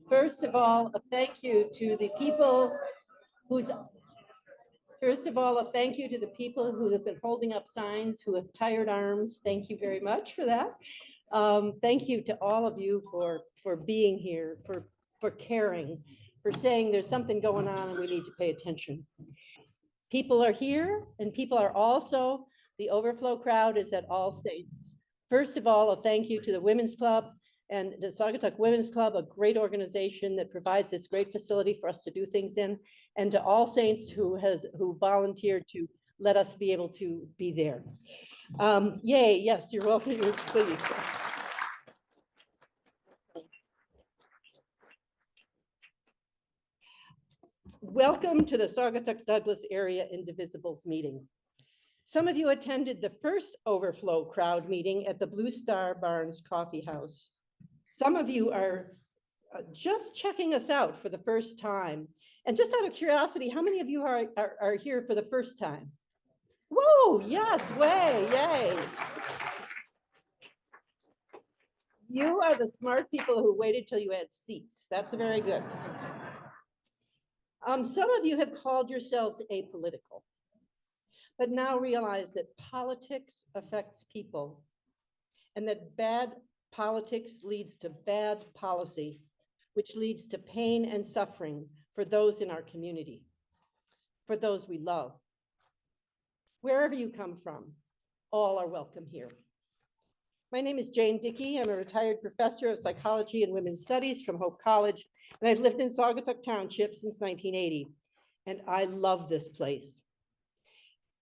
First of all, a thank you to the people who's First of all, a thank you to the people who have been holding up signs, who have tired arms. Thank you very much for that. Thank you to all of you for being here, for caring, for saying there's something going on and we need to pay attention. People are here and people are also, the overflow crowd is at All Saints. First of all, a thank you to the Women's Club and the Saugatuck Women's Club, a great organization that provides this great facility for us to do things in, and to All Saints who volunteered to let us be able to be there. Yay, yes, you're welcome, please. Welcome to the Saugatuck Douglas Area Indivisibles meeting. Some of you attended the first overflow crowd meeting at the Blue Star Barnes Coffee House. Some of you are just checking us out for the first time. And just out of curiosity, how many of you are here for the first time? Whoa, yes, way, yay. You are the smart people who waited till you had seats. That's very good. Some of you have called yourselves apolitical, but now realize that politics affects people and that bad politics leads to bad policy, which leads to pain and suffering for those in our community, for those we love. Wherever you come from, all are welcome here. My name is Jane Dickey. I'm a retired professor of psychology and women's studies from Hope College, and I've lived in Saugatuck Township since 1980, and I love this place.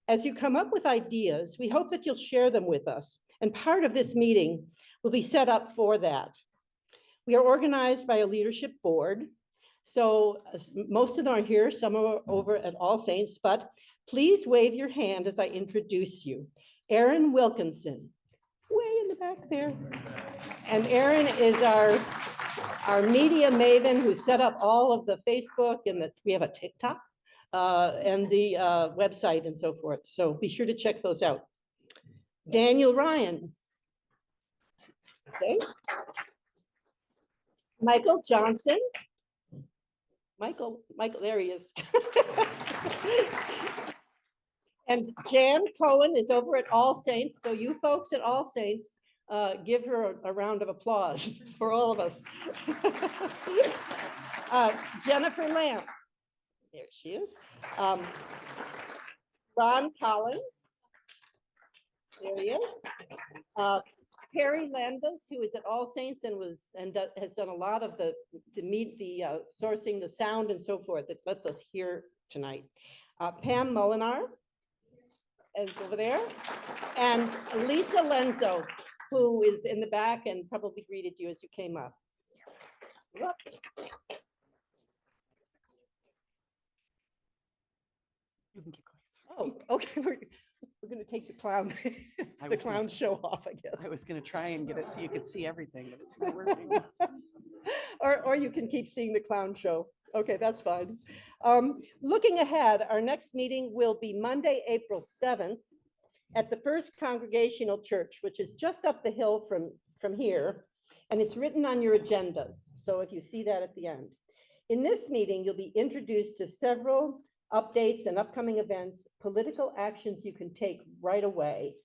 As you come up with ideas, we hope that you'll share them with us, and part of this meeting will be set up for that. We are organized by a leadership board, so most of them are here, some are over at All Saints, but please wave your hand as I introduce you. Erin Wilkinson, way in the back there. And Erin is our media maven who set up all of the Facebook and we have a TikTok and the website and so forth. So be sure to check those out. Daniel Ryan. Okay. Michael Johnson. Michael, there he is. And Jan Cohen is over at All Saints. So you folks at All Saints, give her a round of applause for all of us. Jennifer Lamb, there she is. Ron Collins, there he is. Perry Landis, who is at All Saints and has done a lot of the sourcing, the sound and so forth that lets us hear tonight. Pam Molinar is over there, and Lisa Lenzo, who is in the back and probably greeted you as you came up. You can keep going. Oh, okay. We're going to take the clown show off, I guess. I was going to try and get it so you could see everything, but it's not working. or you can keep seeing the clown show. Okay, that's fine. Looking ahead, our next meeting will be Monday, April 7th at the First Congregational Church, which is just up the hill from here, and it's written on your agendas. So if you see that at the end. In this meeting, you'll be introduced to several updates and upcoming events, political actions you can take right away.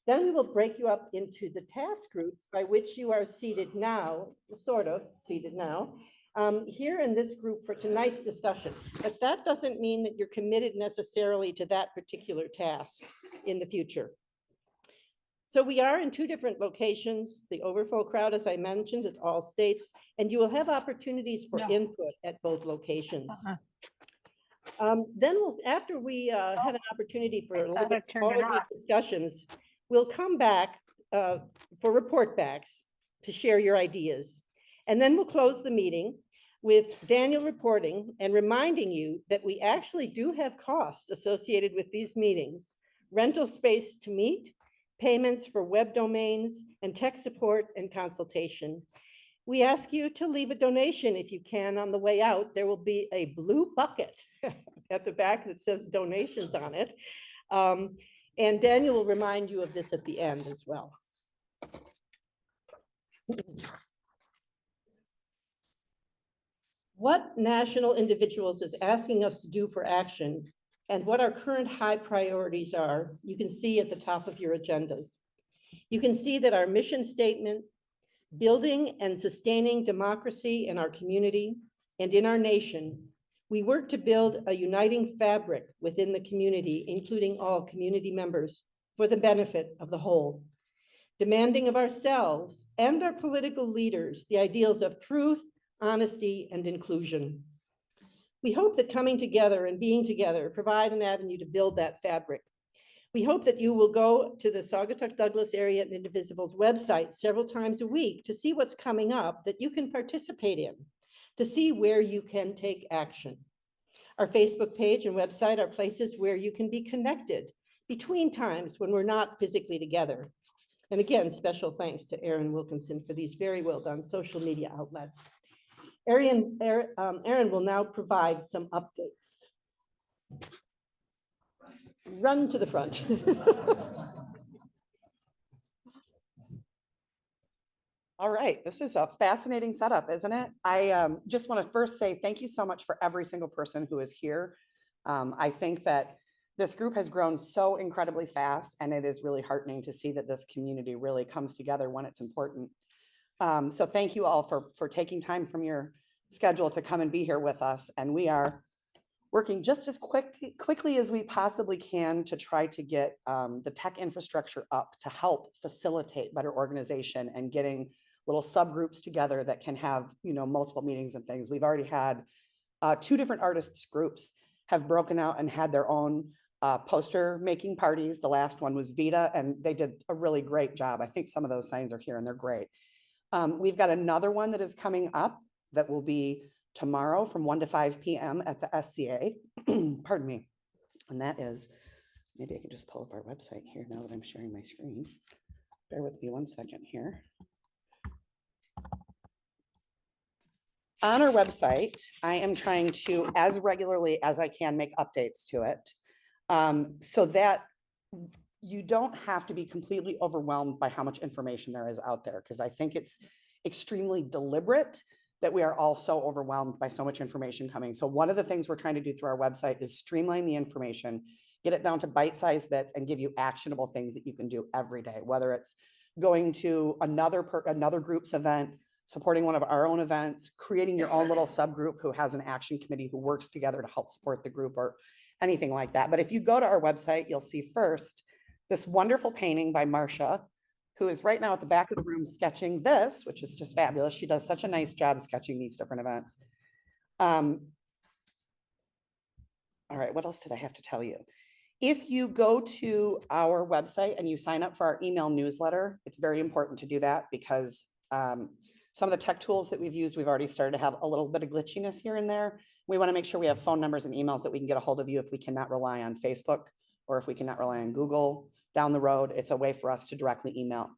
Then we will break you up into the task groups by which you are seated now, sort of seated now, here in this group for tonight's discussion. But that doesn't mean that you're committed necessarily to that particular task in the future. So we are in two different locations, the overflow crowd, as I mentioned, at All States, and you will have opportunities for input at both locations. Then after we have an opportunity for a little bit of discussions, we'll come back for report backs to share your ideas. And then we'll close the meeting with Daniel reporting and reminding you that we actually do have costs associated with these meetings, rental space to meet, payments for web domains, and tech support and consultation. We ask you to leave a donation if you can on the way out. There will be a blue bucket at the back that says donations on it. And Daniel will remind you of this at the end as well. what National Individuals is asking us to do for action and what our current high priorities are, you can see at the top of your agendas. You can see that our mission statement, building and sustaining democracy in our community and in our nation, we work to build a uniting fabric within the community, including all community members, for the benefit of the whole, demanding of ourselves and our political leaders the ideals of truth, honesty, and inclusion. We hope that coming together and being together provide an avenue to build that fabric. We hope that you will go to the Saugatuck Douglas Area and Indivisibles website several times a week to see what's coming up that you can participate in, to see where you can take action. Our Facebook page and website are places where you can be connected between times when we're not physically together. And again, special thanks to Erin Wilkinson for these very well done social media outlets. Erin will now provide some updates. Run to the front. All right, this is a fascinating setup, isn't it? I just want to first say thank you so much for every single person who is here. I think that this group has grown so incredibly fast, and it is really heartening to see that this community really comes together when it's important. So thank you all for taking time from your schedule to come and be here with us. And we are working just as quickly as we possibly can to try to get the tech infrastructure up to help facilitate better organization and getting little subgroups together that can have, multiple meetings and things. We've already had 2 different artists groups have broken out and had their own poster making parties. The last one was Vita, and they did a really great job. I think some of those signs are here and they're great. We've got another one that is coming up that will be tomorrow from 1 to 5 p.m. at the SCA. Pardon me. And that is, maybe I can just pull up our website here now that I'm sharing my screen. Bear with me 1 second here. On our website, I am trying to, as regularly as I can, make updates to it so that you don't have to be completely overwhelmed by how much information there is out there, because I think it's extremely deliberate that we are all so overwhelmed by so much information coming. So one of the things we're trying to do through our website is streamline the information, get it down to bite-sized bits, and give you actionable things that you can do every day, whether it's going to another group's event, supporting one of our own events, creating your own little subgroup who has an action committee who works together to help support the group, or anything like that. But if you go to our website, you'll see first this wonderful painting by Marcia, who is right now at the back of the room sketching this, which is just fabulous. She does such a nice job sketching these different events. All right, what else did I have to tell you? If you go to our website and you sign up for our email newsletter, it's very important to do that, because some of the tech tools that we've used, we've already started to have a little bit of glitchiness here and there. We want to make sure we have phone numbers and emails that we can get a hold of you if we cannot rely on Facebook, or if we cannot rely on Google down the road. It's a way for us to directly email.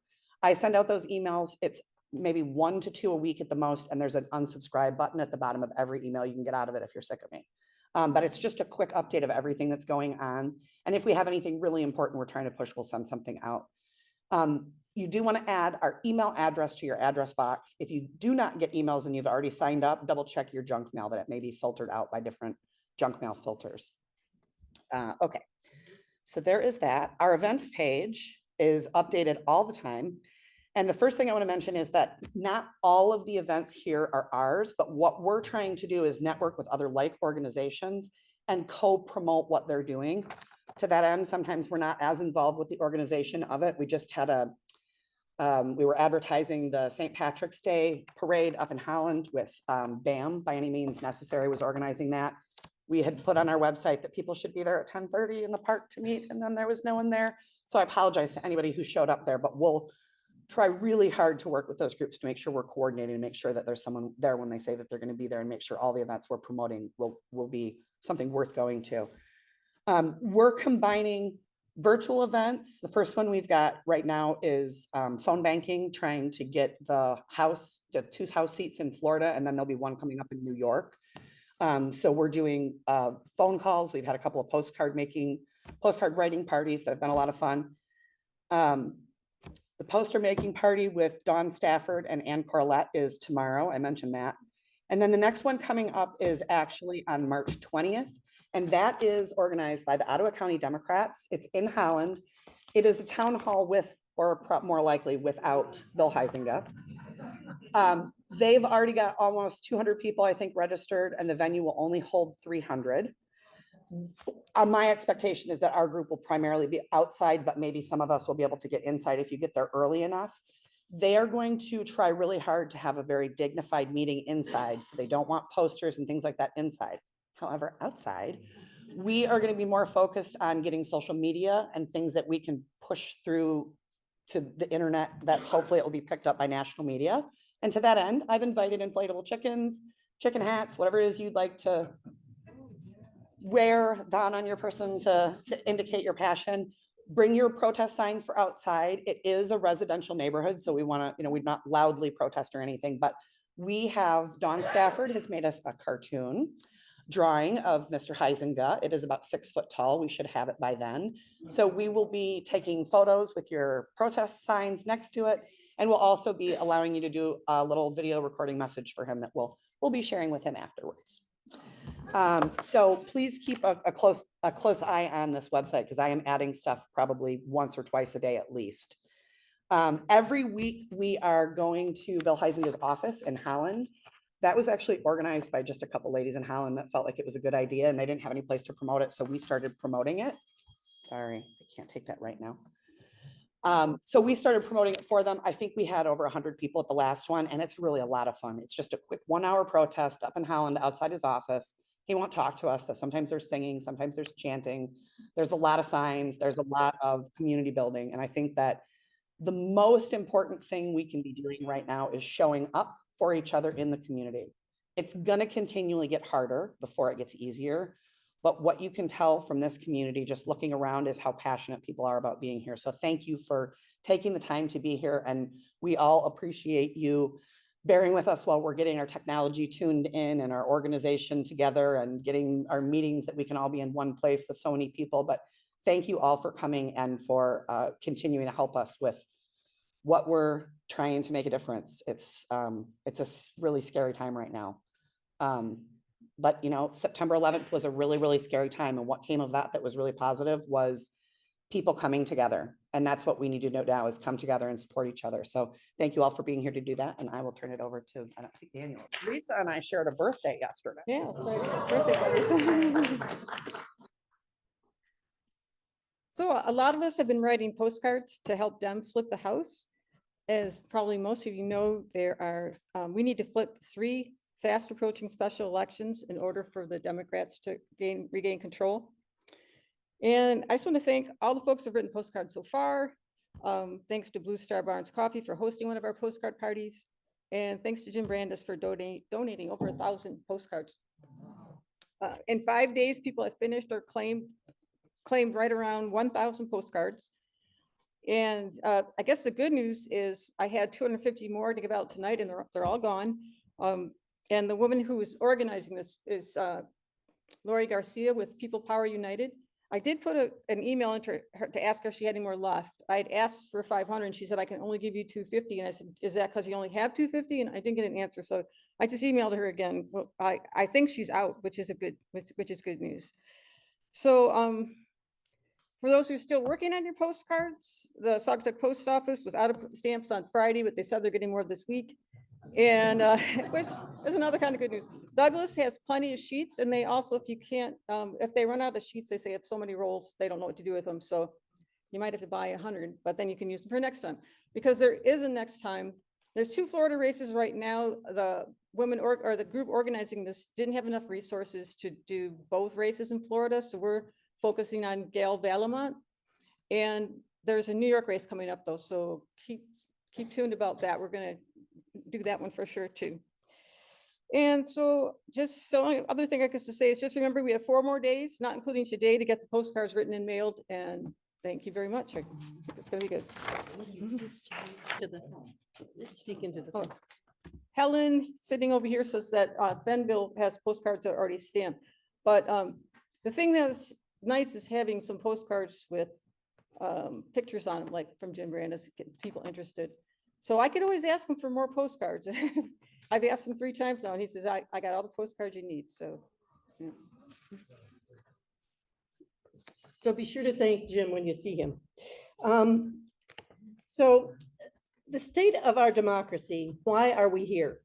I send out those emails. It's maybe 1 to 2 a week at the most, and there's an unsubscribe button at the bottom of every email. You can get out of it if you're sick of me. But it's just a quick update of everything that's going on. And if we have anything really important we're trying to push, we'll send something out. You do want to add our email address to your address box. If you do not get emails and you've already signed up, double check your junk mail, that it may be filtered out by different junk mail filters. Okay, so there is that. Our events page is updated all the time. And the first thing I want to mention is that not all of the events here are ours, but what we're trying to do is network with other like organizations and co-promote what they're doing. To that end, sometimes we're not as involved with the organization of it. We just had we were advertising the St. Patrick's Day parade up in Holland with BAM, By Any Means Necessary, was organizing that. We had put on our website that people should be there at 10:30 in the park to meet, and then there was no one there. So I apologize to anybody who showed up there, but we'll try really hard to work with those groups to make sure we're coordinated and make sure that there's someone there when they say that they're going to be there, and make sure all the events we're promoting will be something worth going to. We're combining virtual events. The first one we've got right now is phone banking, trying to get the 2 house seats in Florida, and then there'll be one coming up in New York. So we're doing phone calls. We've had a couple of postcard writing parties that have been a lot of fun. The poster making party with Dawn Stafford and Ann Corlett is tomorrow. I mentioned that. And then the next one coming up is actually on March 20th. And that is organized by the Ottawa County Democrats. It's in Holland. It is a town hall with, or more likely without, Bill Huizenga. They've already got almost 200 people, I think, registered, and the venue will only hold 300. My expectation is that our group will primarily be outside, but maybe some of us will be able to get inside if you get there early enough. They are going to try really hard to have a very dignified meeting inside, so they don't want posters and things like that inside. However, outside, we are going to be more focused on getting social media and things that we can push through to the internet that hopefully it will be picked up by national media. And to that end, I've invited inflatable chickens, chicken hats, whatever it is you'd like to wear, don on your person to indicate your passion. Bring your protest signs for outside. It is a residential neighborhood, so we want to, we'd not loudly protest or anything, but we have, Dawn Stafford has made us a cartoon drawing of Mr. Huizenga. It is about 6 foot tall. We should have it by then. So we will be taking photos with your protest signs next to it. And we'll also be allowing you to do a little video recording message for him that we'll be sharing with him afterwards. So please keep a close eye on this website, because I am adding stuff probably once or twice a day at least. Every week we are going to Bill Huizenga's office in Holland. That was actually organized by just a couple ladies in Holland that felt like it was a good idea, and they didn't have any place to promote it, so we started promoting it. Sorry, I can't take that right now. So we started promoting it for them. I think we had over 100 people at the last one, and it's really a lot of fun. It's just a quick 1-hour protest up in Holland outside his office. He won't talk to us. So sometimes there's singing, sometimes there's chanting. There's a lot of signs. There's a lot of community building. And I think that the most important thing we can be doing right now is showing up for each other in the community. It's going to continually get harder before it gets easier. But what you can tell from this community, just looking around, is how passionate people are about being here. So thank you for taking the time to be here. And we all appreciate you bearing with us while we're getting our technology tuned in and our organization together and getting our meetings that we can all be in one place with so many people. But thank you all for coming and for continuing to help us with what we're trying to make a difference. It's a really scary time right now. But September 11th was a really, really scary time. And what came of that was really positive was people coming together. And that's what we need to know now, is come together and support each other. So thank you all for being here to do that. And I will turn it over to, I think Daniel. Lisa and I shared a birthday yesterday. Yeah, sorry. Birthday parties. So a lot of us have been writing postcards to help them flip the House. As probably most of you know, we need to flip 3 fast approaching special elections in order for the Democrats to regain control. And I just want to thank all the folks who have written postcards so far. Thanks to Blue Star Barnes Coffee for hosting one of our postcard parties. And thanks to Jim Brandis for donating over 1,000 postcards. In 5 days, people have finished or claimed right around 1,000 postcards. And I guess the good news is I had 250 more to give out tonight, and they're all gone. And the woman who is organizing this is Lori Garcia with People Power United. I did put an email into her to ask her if she had any more left. I'd asked for 500, and she said, I can only give you 250. And I said, is that because you only have 250? And I didn't get an answer. So I just emailed her again. Well, I think she's out, which is good news. So for those who are still working on your postcards, the Saugatuck Post Office was out of stamps on Friday, but they said they're getting more this week. And which is another kind of good news. Douglas has plenty of sheets, and they also, if they run out of sheets, they say it's so many rolls, they don't know what to do with them. So you might have to buy 100, but then you can use them for next time, because there is a next time. There's 2 Florida races right now. The women or the group organizing this didn't have enough resources to do both races in Florida. So we're focusing on Gail Valamont, and there's a New York race coming up though. So keep tuned about that. We're going to do that one for sure too. And so other thing I guess to say is just remember we have 4 more days, not including today, to get the postcards written and mailed. And thank you very much. It's going to be good. Let's speak into the. Oh. Helen sitting over here says that Fenville has postcards that are already stamped. But the thing that's nice is having some postcards with pictures on them, like from Jim Brandis, get people interested. So I could always ask them for more postcards I've asked him 3 times now, and he says, I got all the postcards you need, so. Yeah. So be sure to thank Jim when you see him. So the state of our democracy, why are we here?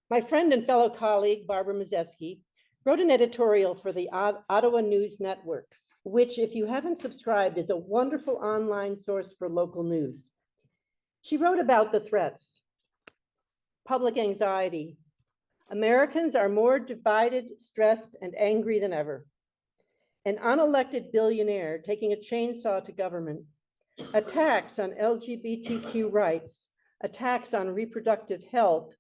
My friend and fellow colleague, Barbara Mazeski, wrote an editorial for the Ottawa News Network, which, if you haven't subscribed, is a wonderful online source for local news. She wrote about the threats, public anxiety. Americans are more divided, stressed, and angry than ever. An unelected billionaire taking a chainsaw to government, attacks on LGBTQ rights, attacks on reproductive health,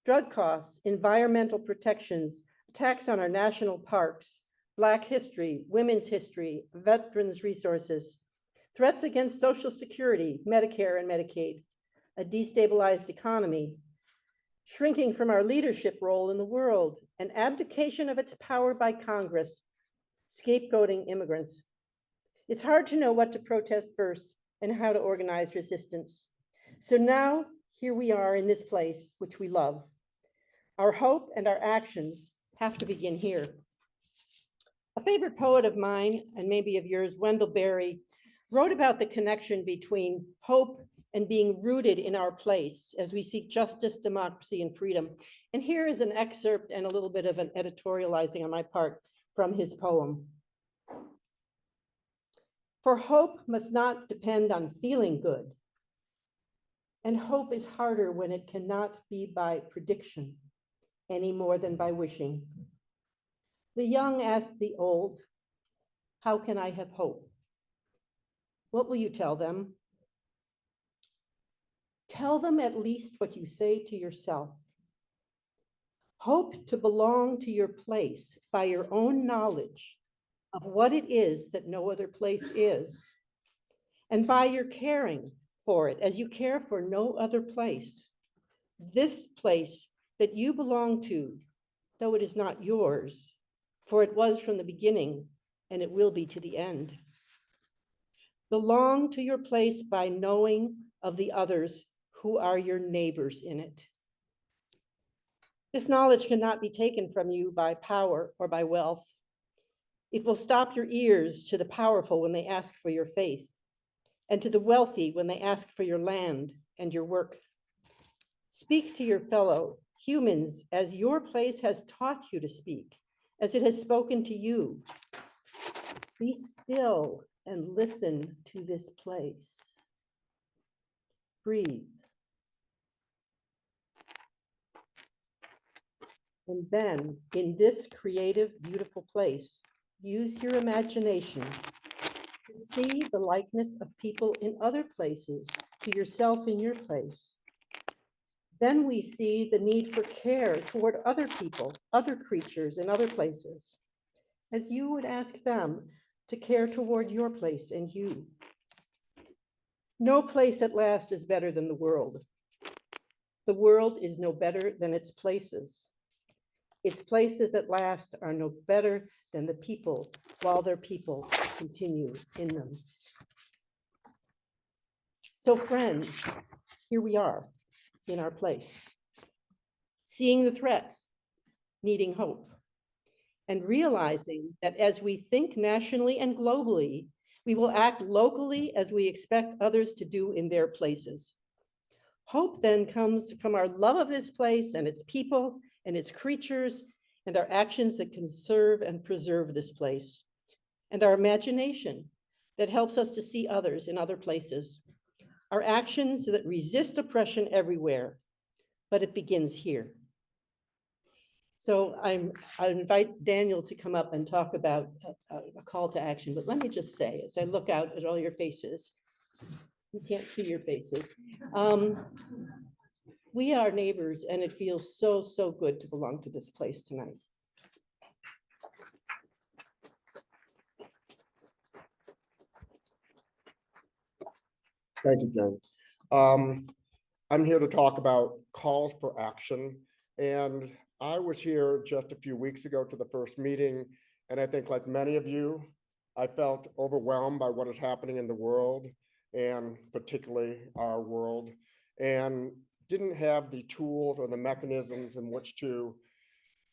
drug costs, environmental protections, attacks on our national parks, Black history, women's history, veterans resources, threats against Social Security, Medicare and Medicaid, a destabilized economy, shrinking from our leadership role in the world, an abdication of its power by Congress, scapegoating immigrants. It's hard to know what to protest first and how to organize resistance. So now, here we are in this place, which we love. Our hope and our actions have to begin here. A favorite poet of mine, and maybe of yours, Wendell Berry, wrote about the connection between hope and being rooted in our place as we seek justice, democracy, and freedom. And here is an excerpt and a little bit of an editorializing on my part from his poem. For hope must not depend on feeling good. And hope is harder when it cannot be by prediction any more than by wishing. The young ask the old, how can I have hope? What will you tell them? Tell them at least what you say to yourself. Hope to belong to your place by your own knowledge of what it is that no other place is, and by your caring for it as you care for no other place. This place that you belong to, though it is not yours, for it was from the beginning and it will be to the end. Belong to your place by knowing of the others who are your neighbors in it. This knowledge cannot be taken from you by power or by wealth. It will stop your ears to the powerful when they ask for your faith, and to the wealthy when they ask for your land and your work. Speak to your fellow humans as your place has taught you to speak, as it has spoken to you. Be still and listen to this place. Breathe. And then, in this creative, beautiful place, use your imagination to see the likeness of people in other places, to yourself in your place. Then we see the need for care toward other people, other creatures in other places, as you would ask them to care toward your place and you. No place at last is better than the world. The world is no better than its places. Its places at last are no better than the people, while their people continue in them. So friends, here we are in our place, seeing the threats, needing hope, and realizing that as we think nationally and globally, we will act locally as we expect others to do in their places. Hope then comes from our love of this place and its people and its creatures, and our actions that conserve and preserve this place, and our imagination that helps us to see others in other places, our actions that resist oppression everywhere, but it begins here. So I invite Daniel to come up and talk about a call to action, but let me just say, as I look out at all your faces, you can't see your faces. We are neighbors, and it feels so, so good to belong to this place tonight. Thank you, Jen. I'm here to talk about calls for action. And I was here just a few weeks ago to the first meeting. And I think like many of you, I felt overwhelmed by what is happening in the world, and particularly our world. And didn't have the tools or the mechanisms in which to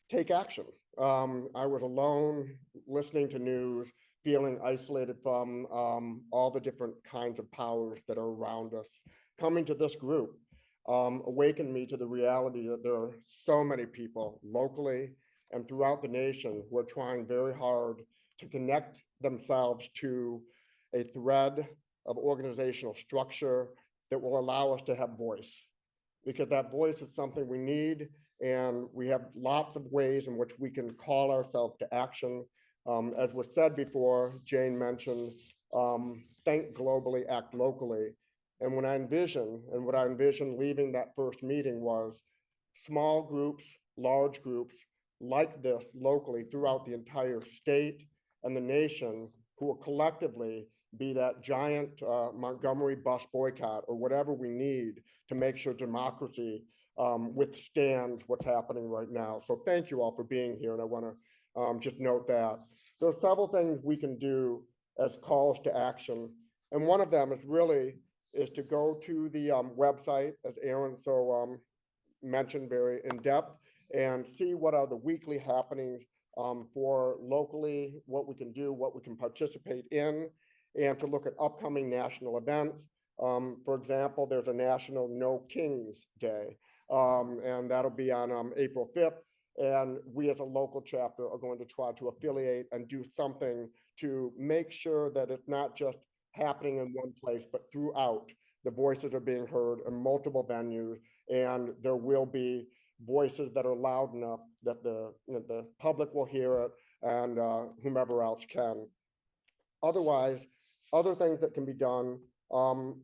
take action. I was alone, listening to news, feeling isolated from all the different kinds of powers that are around us. Coming to this group awakened me to the reality that there are so many people locally and throughout the nation who are trying very hard to connect themselves to a thread of organizational structure that will allow us to have voice. Because that voice is something we need, and we have lots of ways in which we can call ourselves to action. As was said before, Jane mentioned, think globally, act locally. And what I envisioned leaving that first meeting was small groups, large groups like this locally throughout the entire state and the nation who will collectively be that giant Montgomery bus boycott or whatever we need to make sure democracy withstands what's happening right now. So thank you all for being here. And I want to just note that there are several things we can do as calls to action. And one of them is to go to the website, as Aaron so mentioned very in depth, and see what are the weekly happenings for locally, what we can do, what we can participate in, and to look at upcoming national events. For example, there's a National No Kings Day, and that'll be on April 5th. And we as a local chapter are going to try to affiliate and do something to make sure that it's not just happening in one place, but throughout. The voices are being heard in multiple venues, and there will be voices that are loud enough that the public will hear it, and whomever else can. Otherwise, other things that can be done,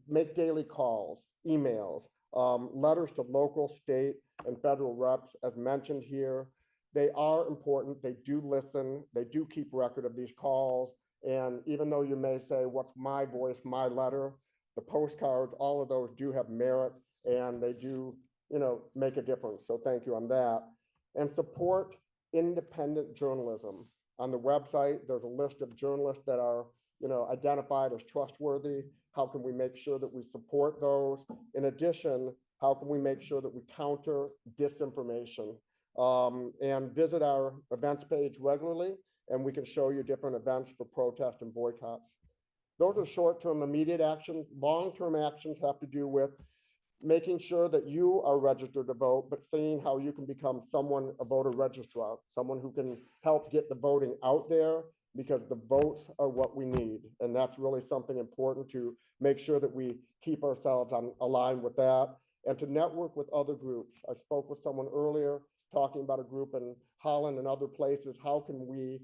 make daily calls, emails, letters to local, state, and federal reps, as mentioned here. They are important. They do listen. They do keep record of these calls. And even though you may say, what's my voice, my letter, the postcards, all of those do have merit, and they do, make a difference. So thank you on that. And support independent journalism. On the website, there's a list of journalists that are, identified as trustworthy. How can we make sure that we support those? In addition, how can we make sure that we counter disinformation? And visit our events page regularly, and we can show you different events for protest and boycotts. Those are short-term immediate actions. Long-term actions have to do with making sure that you are registered to vote, but seeing how you can become a voter registrar, someone who can help get the voting out there, because the votes are what we need. And that's really something important to make sure that we keep ourselves aligned with that, and to network with other groups. I spoke with someone earlier talking about a group in Holland and other places. How can we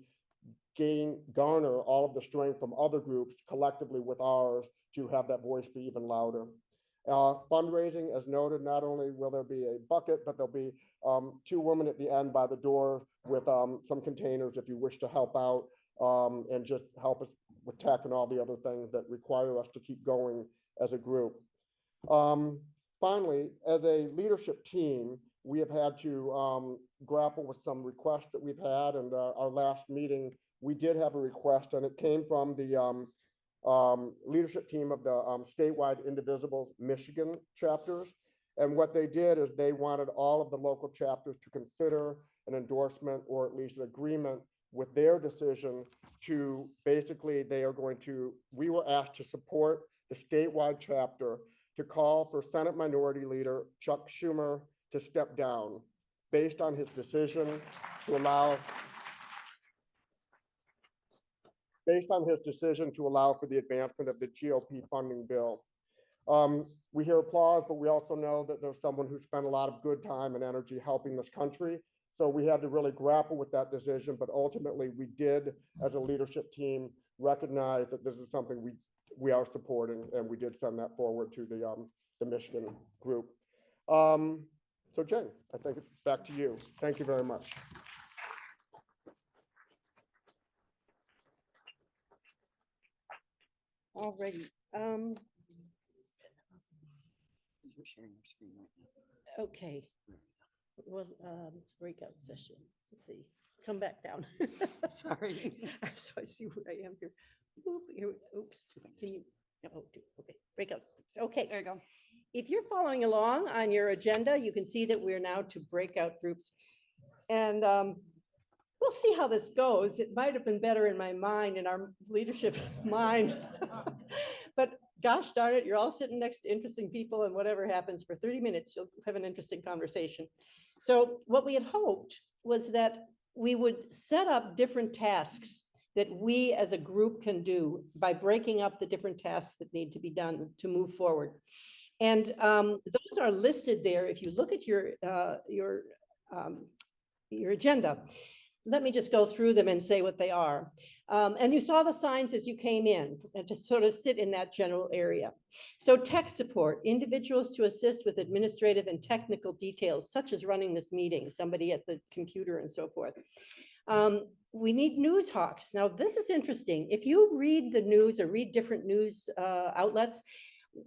garner all of the strength from other groups collectively with ours to have that voice be even louder? Fundraising, as noted, not only will there be a bucket, but there'll be 2 women at the end by the door with some containers if you wish to help out, and just help us with tech and all the other things that require us to keep going as a group. Finally, as a leadership team, we have had to grapple with some requests that we've had, and our last meeting, we did have a request, and it came from the leadership team of the statewide Indivisibles Michigan chapters. And what they did is they wanted all of the local chapters to consider an endorsement, or at least an agreement with their decision to basically, we were asked to support the statewide chapter to call for Senate Minority Leader Chuck Schumer to step down based on his decision to allow for the advancement of the GOP funding bill. We hear applause, but we also know that there's someone who spent a lot of good time and energy helping this country. So we had to really grapple with that decision, but ultimately we did, as a leadership team, recognize that this is something we are supporting, and we did send that forward to the Michigan group. So Jen, I think it's back to you. Thank you very much. All righty. You're sharing your screen right now. Okay. Well, breakout session. Let's see. Come back down. Sorry. So I see where I am here. Oop, here. Oops. Can you? Oh, okay. Breakout. Okay. There you go. if you're following along on your agenda, you can see that we're now to breakout groups. And we'll see how this goes. It might have been better in my mind, in our leadership mind. But gosh darn it, you're all sitting next to interesting people, and whatever happens for 30 minutes, you'll have an interesting conversation. So what we had hoped was that we would set up different tasks that we as a group can do by breaking up the different tasks that need to be done to move forward. And those are listed there. If you look at your agenda, let me just go through them and say what they are. And you saw the signs as you came in, and to sort of sit in that general area. So tech support, individuals to assist with administrative and technical details, such as running this meeting, somebody at the computer and so forth. We need news hawks. Now, this is interesting. If you read the news or read different news outlets,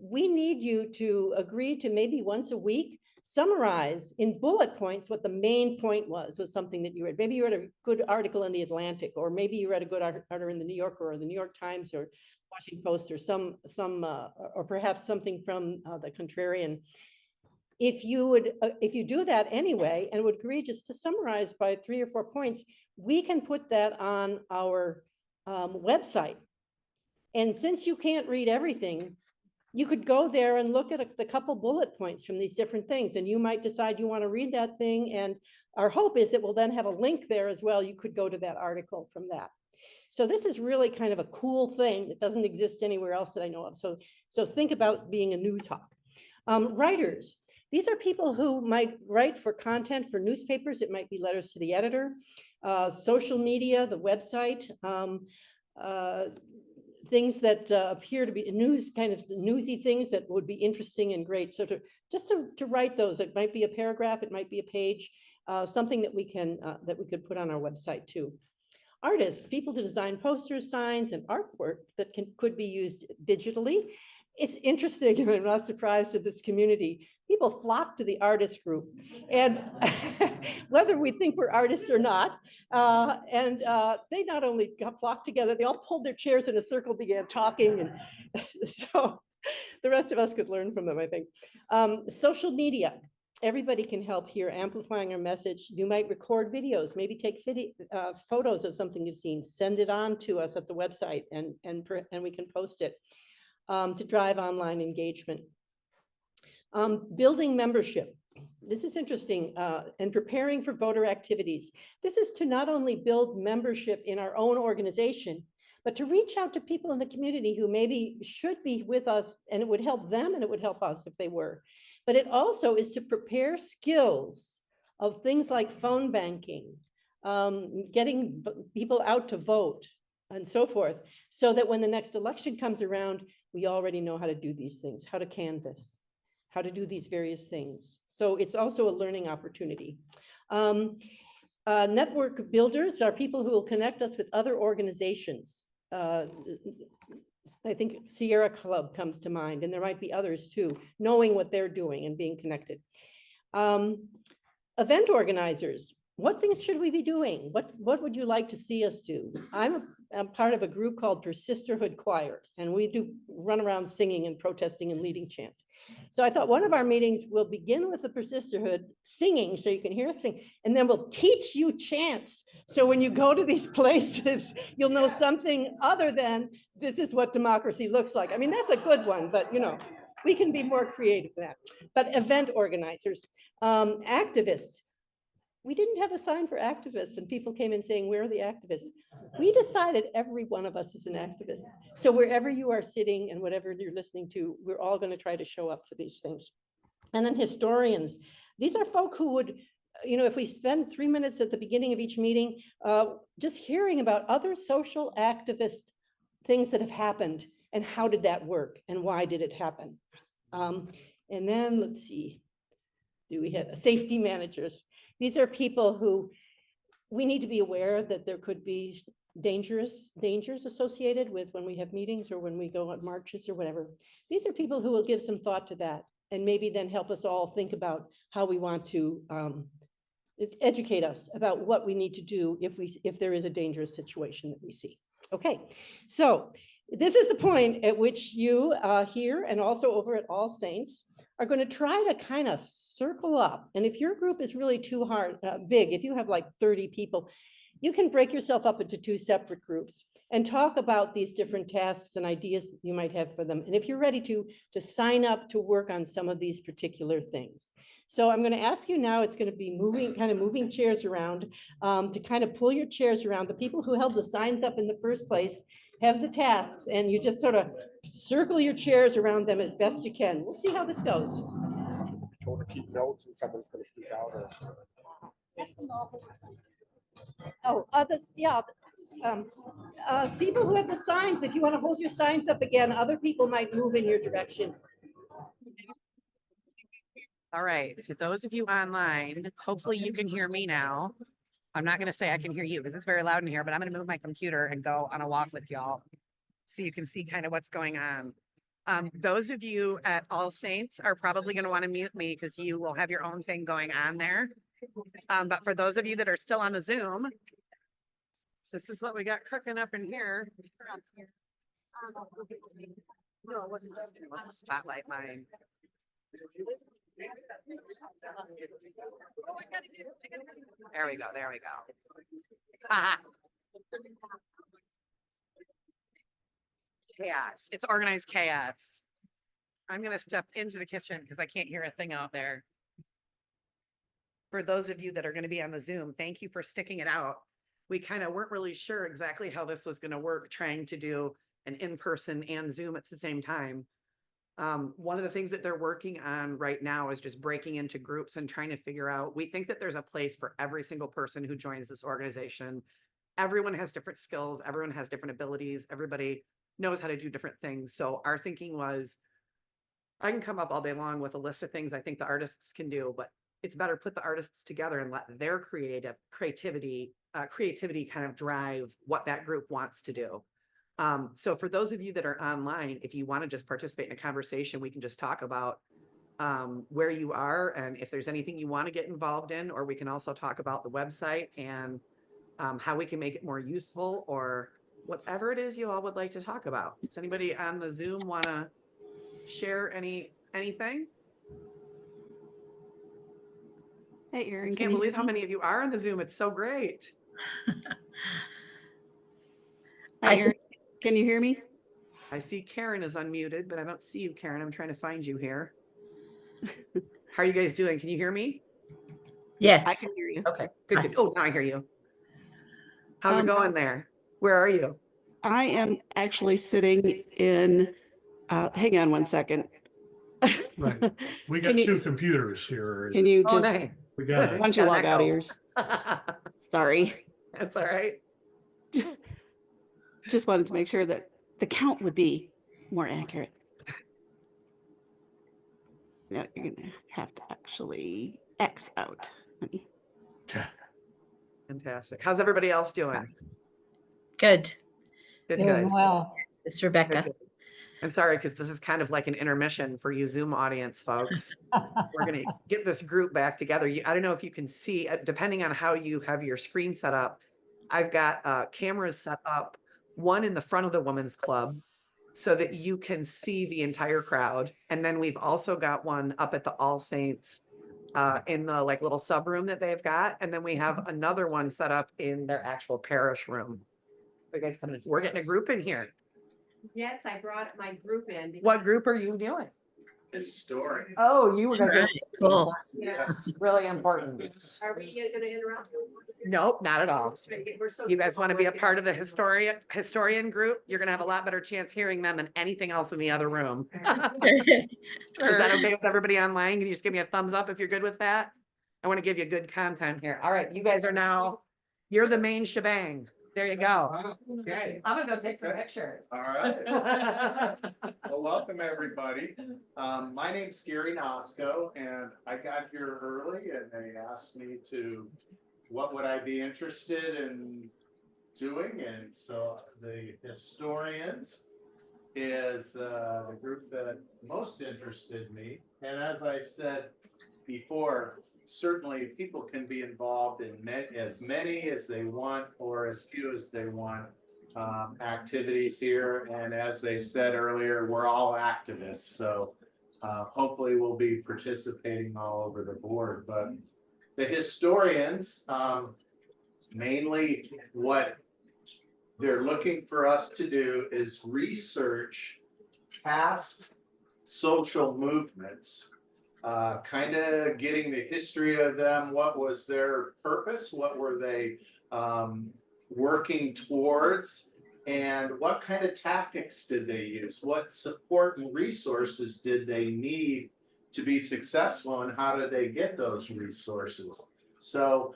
we need you to agree to maybe once a week summarize in bullet points what the main point was something that you read. Maybe you read a good article in the Atlantic, or maybe you read a good article in the New Yorker or the New York Times or Washington Post, or or perhaps something from the Contrarian. If you do that anyway and would agree just to summarize by 3 or 4 points, we can put that on our website. And since you can't read everything, you could go there and look at the couple bullet points from these different things, and you might decide you want to read that thing. And our hope is that we'll then have a link there as well. You could go to that article from that. So this is really kind of a cool thing that doesn't exist anywhere else that I know of. So think about being a news hawk. Writers. These are people who might write for content for newspapers. It might be letters to the editor, social media, the website, things that appear to be news, kind of newsy things that would be interesting and great. So just to write those, it might be a paragraph, it might be a page, something that we could put on our website too. Artists, people to design posters, signs, and artwork that could be used digitally. It's interesting, and I'm not surprised at this community. People flock to the artist group, and whether we think we're artists or not, they not only flocked together, they all pulled their chairs in a circle, began talking, and so the rest of us could learn from them, I think. Social media. Everybody can help here, amplifying our message. You might record videos, maybe take photos of something you've seen, send it on to us at the website, and we can post it. To drive online engagement. Building membership. This is interesting, and preparing for voter activities. This is to not only build membership in our own organization, but to reach out to people in the community who maybe should be with us, and it would help them and it would help us if they were. But it also is to prepare skills of things like phone banking, getting people out to vote, and so forth, so that when the next election comes around, we already know how to do these things, how to canvass, how to do these various things. So it's also a learning opportunity. Network builders are people who will connect us with other organizations. I think Sierra Club comes to mind, and there might be others too, knowing what they're doing and being connected. Event organizers. What things should we be doing? What would you like to see us do? I'm part of a group called Persisterhood Choir, and we do run around singing and protesting and leading chants. So I thought one of our meetings will begin with the Persisterhood singing, so you can hear us sing, and then we'll teach you chants. So when you go to these places, you'll know something other than this is what democracy looks like. I mean, that's a good one, but you know, we can be more creative than that. But event organizers, activists. We didn't have a sign for activists, and people came in saying, where are the activists? We decided every one of us is an activist. So wherever you are sitting and whatever you're listening to, we're all going to try to show up for these things. And then historians. These are folk who would, you know, if we spend 3 minutes at the beginning of each meeting, just hearing about other social activist things that have happened, and how did that work, and why did it happen? And then let's see, do we have safety managers? These are people who we need to be aware that there could be dangers associated with when we have meetings or when we go on marches or whatever. These are people who will give some thought to that, and maybe then help us all think about how we want to educate us about what we need to do if there is a dangerous situation that we see. Okay, so this is the point at which you here and also over at All Saints are going to try to kind of circle up. And if your group is really too big, if you have like 30 people, you can break yourself up into 2 separate groups and talk about these different tasks and ideas you might have for them. And if you're ready to sign up to work on some of these particular things. So I'm going to ask you now, it's going to be moving chairs around to kind of pull your chairs around. The people who held the signs up in the first place have the tasks, and you just sort of circle your chairs around them as best you can. We'll see how this goes. Told to keep notes and someone's gonna speak out or. Oh, others, yeah. People who have the signs, if you want to hold your signs up again, other people might move in your direction. All right, to those of you online, hopefully you can hear me now. I'm not gonna say I can hear you because it's very loud in here, but I'm gonna move my computer and go on a walk with y'all so you can see kind of what's going on. Those of you at All Saints are probably gonna want to mute me because you will have your own thing going on there. But for those of you that are still on the Zoom, this is what we got cooking up in here. No, it wasn't just gonna let me spotlight mine. There we go, there we go. Aha. Chaos, it's organized chaos. I'm gonna step into the kitchen because I can't hear a thing out there. For those of you that are gonna be on the Zoom, thank you for sticking it out. We kind of weren't really sure exactly how this was gonna work, trying to do an in-person and Zoom at the same time. One of the things that they're working on right now is just breaking into groups and trying to figure out, we think that there's a place for every single person who joins this organization. Everyone has different skills, everyone has different abilities, everybody knows how to do different things. So our thinking was, I can come up all day long with a list of things I think the artists can do, but it's better put the artists together and let their creativity kind of drive what that group wants to do. So for those of you that are online, if you want to just participate in a conversation, we can just talk about where you are and if there's anything you want to get involved in, or we can also talk about the website and how we can make it more useful, or whatever it is you all would like to talk about. Does anybody on the Zoom want to share anything? Hey, Erin, I can't believe how many of you are on the Zoom. It's so great. Hi, Erin. Can you hear me? I see Karen is unmuted, but I don't see you, Karen. I'm trying to find you here. How are you guys doing? Can you hear me? Yes. I can hear you. Okay, good, good. Oh, now I hear you. How's it going there? Where are you? I am actually sitting in, hang on one second. Right. We got Can you- 2 computers here. Can you Oh, just, nice. We got why it. don't you Got an log out of echo. yours? Sorry. That's all right. Just wanted to make sure that the count would be more accurate. No, you're gonna have to actually X out. honey. Okay. Fantastic. How's everybody else doing? Good. Good, Doing good. well. It's Rebecca. Good. I'm sorry, because this is kind of like an intermission for you Zoom audience folks. We're going to get this group back together. I don't know if you can see, depending on how you have your screen set up, I've got cameras set up, one in the front of the women's club so that you can see the entire crowd. And then we've also got one up at the All Saints in the like little sub room that they've got. And then we have another one set up in their actual parish room. You guys coming? We're getting a group in here. Yes, I brought my group in. What group are you doing? Historian. Oh, you guys are Right, cool. Yes. really important. Are we gonna interrupt? Nope, not at all. We're so- You guys want to be a part of the historian group? You're gonna have a lot better chance hearing them than anything else in the other room. Is that okay with everybody online? Can you just give me a thumbs up if you're good with that? I want to give you good content here. All right, you guys are now, you're the main shebang. There you go. Okay, I'm gonna go take some pictures. all right. Well, welcome, everybody. My name's Gary Nosko, and I got here early, and they asked me what would I be interested in doing, and so the historians is the group that most interested me. And as I said before, certainly people can be involved in as many as they want or as few as they want activities here. And as they said earlier, we're all activists. So hopefully we'll be participating all over the board, but the historians, mainly what they're looking for us to do is research past social movements, kind of getting the history of them. What was their purpose? What were they working towards? And what kind of tactics did they use? What support and resources did they need to be successful? And how did they get those resources? So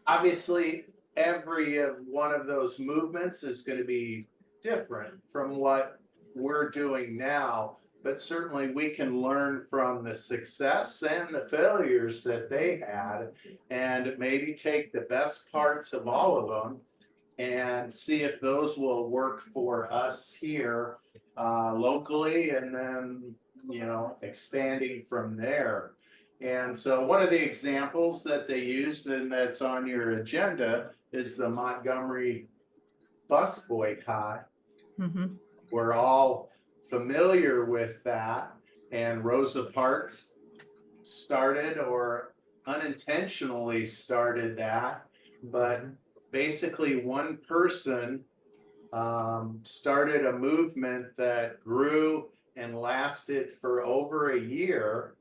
obviously, every one of those movements is going to be different from what we're doing now, but certainly we can learn from the success and the failures that they had, and maybe take the best parts of all of them and see if those will work for us here locally, and then, expanding from there. And so one of the examples that they used, and that's on your agenda, is the Montgomery bus boycott. Mm-hmm. We're all familiar with that, and Rosa Parks started or unintentionally started that, but basically one person started a movement that grew and lasted for over a year.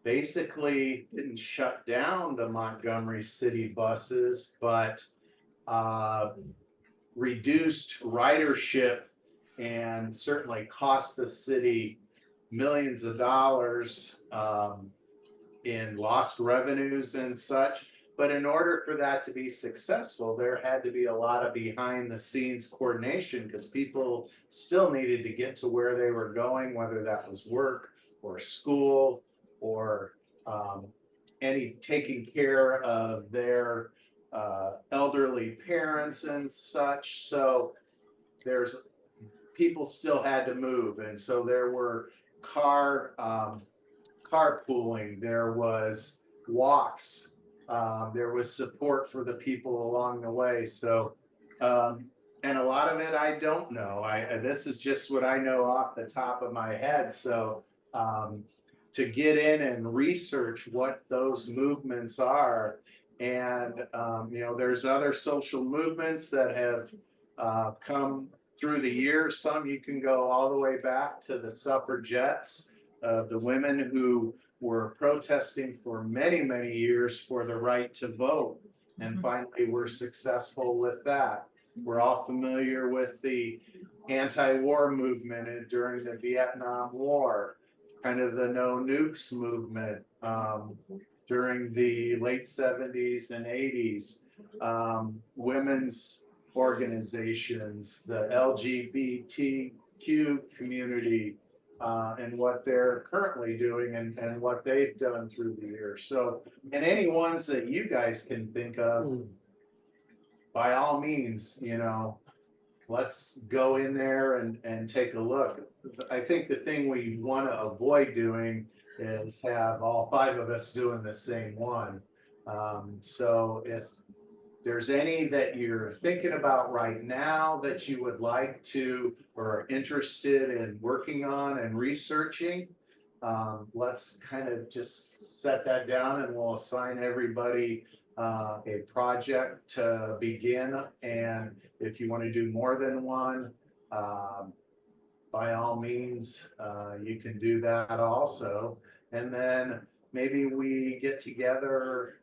Basically didn't shut down the Montgomery City buses, but reduced ridership and certainly cost the city millions of dollars in lost revenues and such. But in order for that to be successful, there had to be a lot of behind the scenes coordination, because people still needed to get to where they were going, whether that was work or school or any taking care of their elderly parents and such. So there's people still had to move, and so there were carpooling, there was walks, there was support for the people along the way. So and a lot of it I don't know. This is just what I know off the top of my head. So to get in and research what those movements are, and there's other social movements that have come through the years. Some you can go all the way back to the suffragettes, the women who were protesting for many, many years for the right to vote, and finally were successful with that. We're all familiar with the anti-war movement during the Vietnam War, kind of the no nukes movement during the late 70s and 80s, women's organizations, the LGBTQ community, and what they're currently doing and what they've done through the years. So, and any ones that you guys can think of, by all means, let's go in there and take a look. I think the thing we want to avoid doing is have all 5 of us doing the same one. So if there's any that you're thinking about right now that you would like to or are interested in working on and researching, let's kind of just set that down, and we'll assign everybody a project to begin. And if you want to do more than one, by all means, you can do that also. And then maybe we get together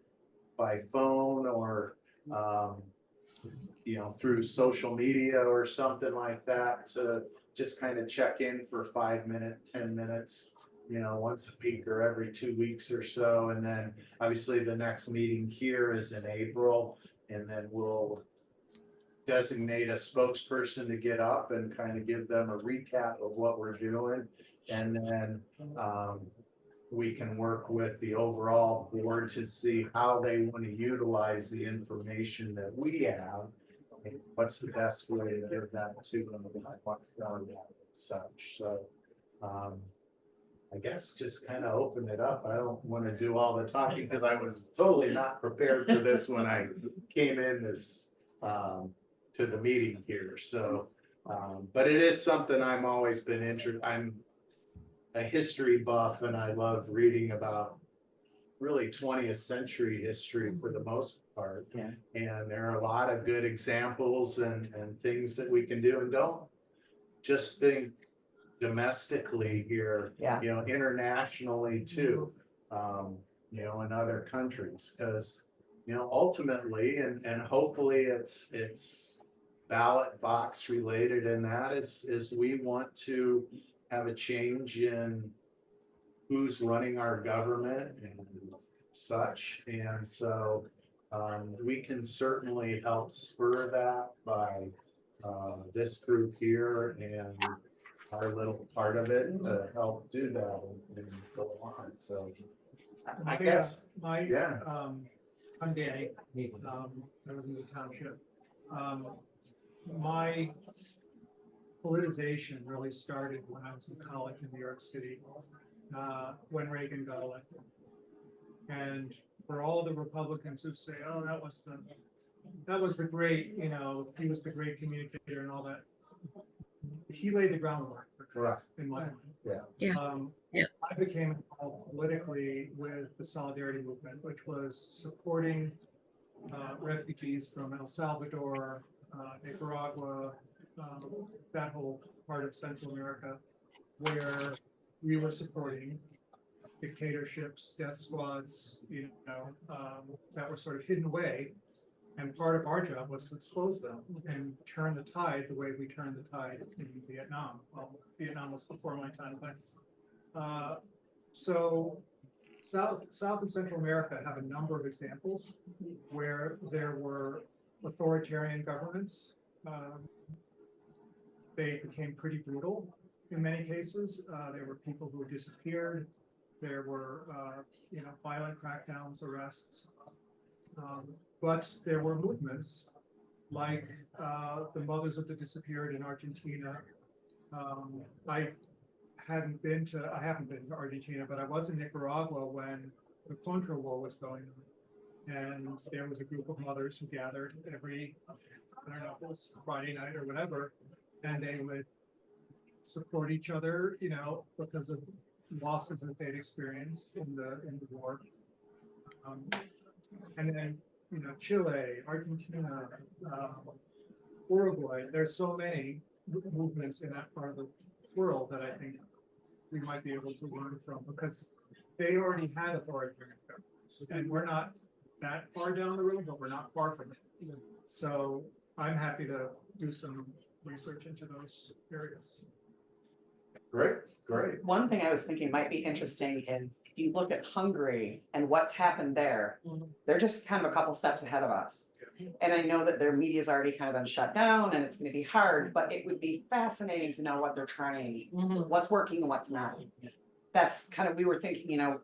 by phone or through social media or something like that, to just kind of check in for 5 minutes, 10 minutes, once a week or every 2 weeks or so. And then obviously the next meeting here is in April, and then we'll designate a spokesperson to get up and kind of give them a recap of what we're doing. And then we can work with the overall board to see how they want to utilize the information that we have. What's the best way to give that to them, what format and such. So I guess just kind of open it up. I don't want to do all the talking, because I was totally not prepared for this when I came in this to the meeting here. So but it is something I'm always been interested. a history buff and I love reading about really 20th century history for the most part. Yeah. And there are a lot of good examples and things that we can do, and don't just think domestically here, Yeah. you know, internationally too, you know, in other countries, because, you know, ultimately, and hopefully it's ballot box related, and that is we want to have a change in who's running our government and such. And so we can certainly help spur that by this group here and our little part of it to help do that and go on. So I guess, yeah. I'm Danny, I live in the township. My politicization really started when I was in college in New York City, when Reagan got elected. And for all the Republicans who say, oh, that was the great, you know, he was the great communicator and all that. He laid the groundwork for Correct. in my mind. Yeah. Yeah. I became involved politically with the Solidarity Movement, which was supporting refugees from El Salvador, Nicaragua, that whole part of Central America, where we were supporting dictatorships, death squads, you know, that were sort of hidden away. And part of our job was to expose them and turn the tide the way we turned the tide in Vietnam. Well, Vietnam was before my time, but so South and Central America have a number of examples where there were authoritarian governments. They became pretty brutal in many cases. There were people who disappeared. There were, you know, violent crackdowns, arrests. But there were movements like the Mothers of the Disappeared in Argentina. I haven't been to Argentina, but I was in Nicaragua when the Contra War was going on. And there was a group of mothers who gathered every, I don't know if it was Friday night or whatever, and they would support each other, you know, because of losses that they'd experienced in the war. And then, you know, Chile, Argentina, Uruguay, there's so many movements in that part of the world that I think we might be able to learn from, because they already had authoritarian governments, and we're not that far down the road, but we're not far from it. So I'm happy to do some research into those areas. Great, great. One thing I was thinking might be interesting is if you look at Hungary and what's happened there, they're just kind of a couple steps ahead of us. And I know that their media's already kind of been shut down and it's gonna be hard, but it would be fascinating to know what they're trying, what's working and what's not. That's kind of, we were thinking, you know,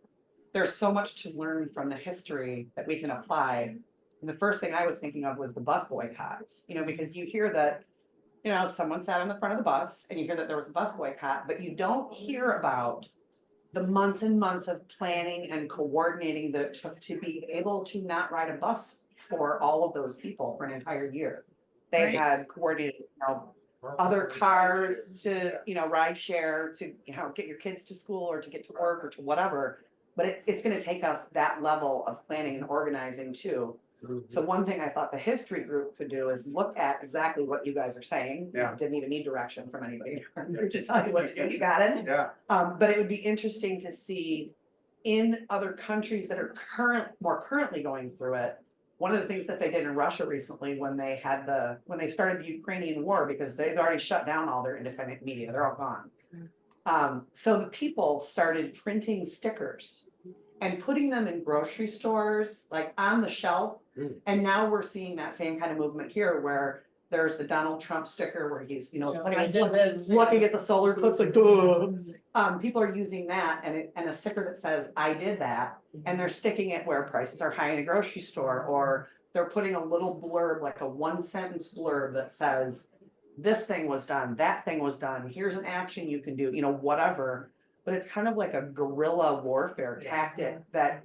there's so much to learn from the history that we can apply. And the first thing I was thinking of was the bus boycotts, you know, because you hear that, you know, someone sat on the front of the bus and you hear that there was a bus boycott, but you don't hear about the months and months of planning and coordinating that it took to be able to not ride a bus for all of those people for an entire year. They Right. had coordinated, you know, other cars to, you know, ride share to, you know, get your kids to school or to get to work or to whatever. But it's gonna take us that level of planning and organizing too. So one thing I thought the history group could do is look at exactly what you guys are saying. Yeah. Didn't even need direction from anybody to tell you what to do, you got it? Yeah. But it would be interesting to see in other countries that are more currently going through it. One of the things that they did in Russia recently when they started the Ukrainian war, because they've already shut down all their independent media, they're all gone. So the people started printing stickers and putting them in grocery stores, like on the shelf. And now we're seeing that same kind of movement here where there's the Donald Trump sticker where he's, you know, looking at the solar eclipse like, duh. People are using that and a sticker that says, I did that. And they're sticking it where prices are high in a grocery store, or they're putting a little blurb, like a 1-sentence blurb that says, this thing was done, that thing was done, here's an action you can do, you know, whatever. But it's kind of like a guerrilla warfare tactic that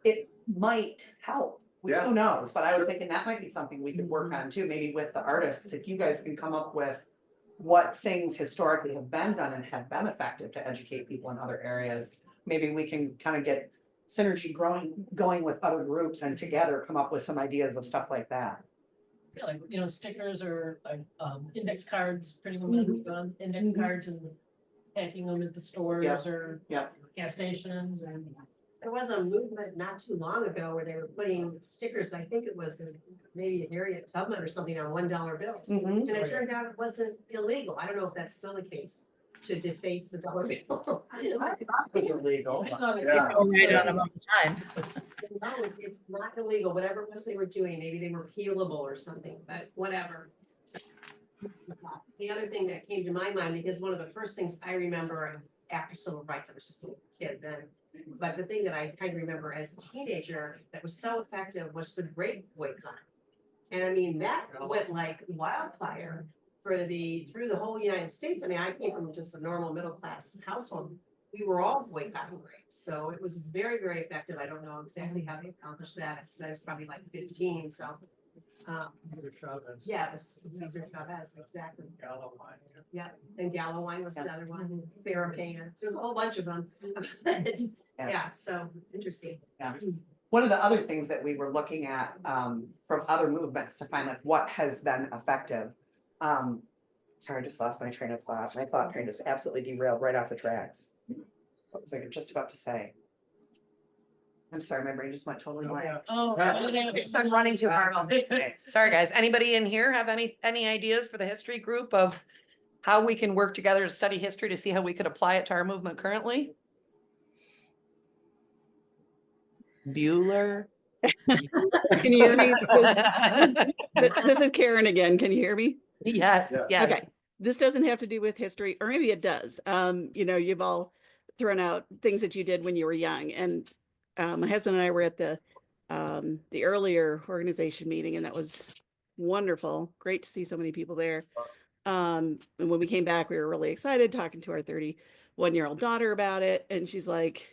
it might help. Yeah. Who knows? But I was thinking that might be something we could work on too, maybe with the artists. If you guys can come up with what things historically have been done and have been effective to educate people in other areas. Maybe we can kind of get synergy going with other groups and together come up with some ideas of stuff like that. Yeah, like, stickers or like, index cards, printing them on index cards and packing them at the stores or Yeah. gas stations and. There was a movement not too long ago where they were putting stickers, I think it was maybe Harriet Tubman or something on $1 bills. And it turned out it wasn't illegal. I don't know if that's still the case, to deface the dollar bill. Illegal. I thought it Yeah. was, Right on them all the time. No, it's not illegal, whatever it was they were doing, maybe they were peelable or something, but whatever. The other thing that came to my mind, because one of the first things I remember after civil rights, I was just a kid then. But the thing that I kind of remember as a teenager that was so effective was the grape boycott. And I mean, that went like wildfire through the whole United States. I mean, I came from just a normal middle class household. We were all boycotting grapes, so it was very, very effective. I don't know exactly how they accomplished that. I was probably like 15, so. Yeah, it was Cesar Chavez, exactly. Gallo wine. Yeah, and Gallo wine was another one, Farrapane, there's a whole bunch of them. Yeah, so interesting. One of the other things that we were looking at from other movements to find like what has been effective. Sorry, I just lost my train of thought. My thought train just absolutely derailed right off the tracks. What was I just about to say? I'm sorry, my brain just went totally blank. oh. It's been running too hard all day today. Sorry, guys. Anybody in here have any ideas for the history group of how we can work together to study history to see how we could apply it to our movement currently? Bueller. Can you hear me? This is Karen again. Can you hear me? Yes, Yeah. yes. Okay. This doesn't have to do with history, or maybe it does. You've all thrown out things that you did when you were young. And my husband and I were at the earlier organization meeting, and that was wonderful. Great to see so many people there. And when we came back, we were really excited, talking to our 31-year-old daughter about it. And she's like,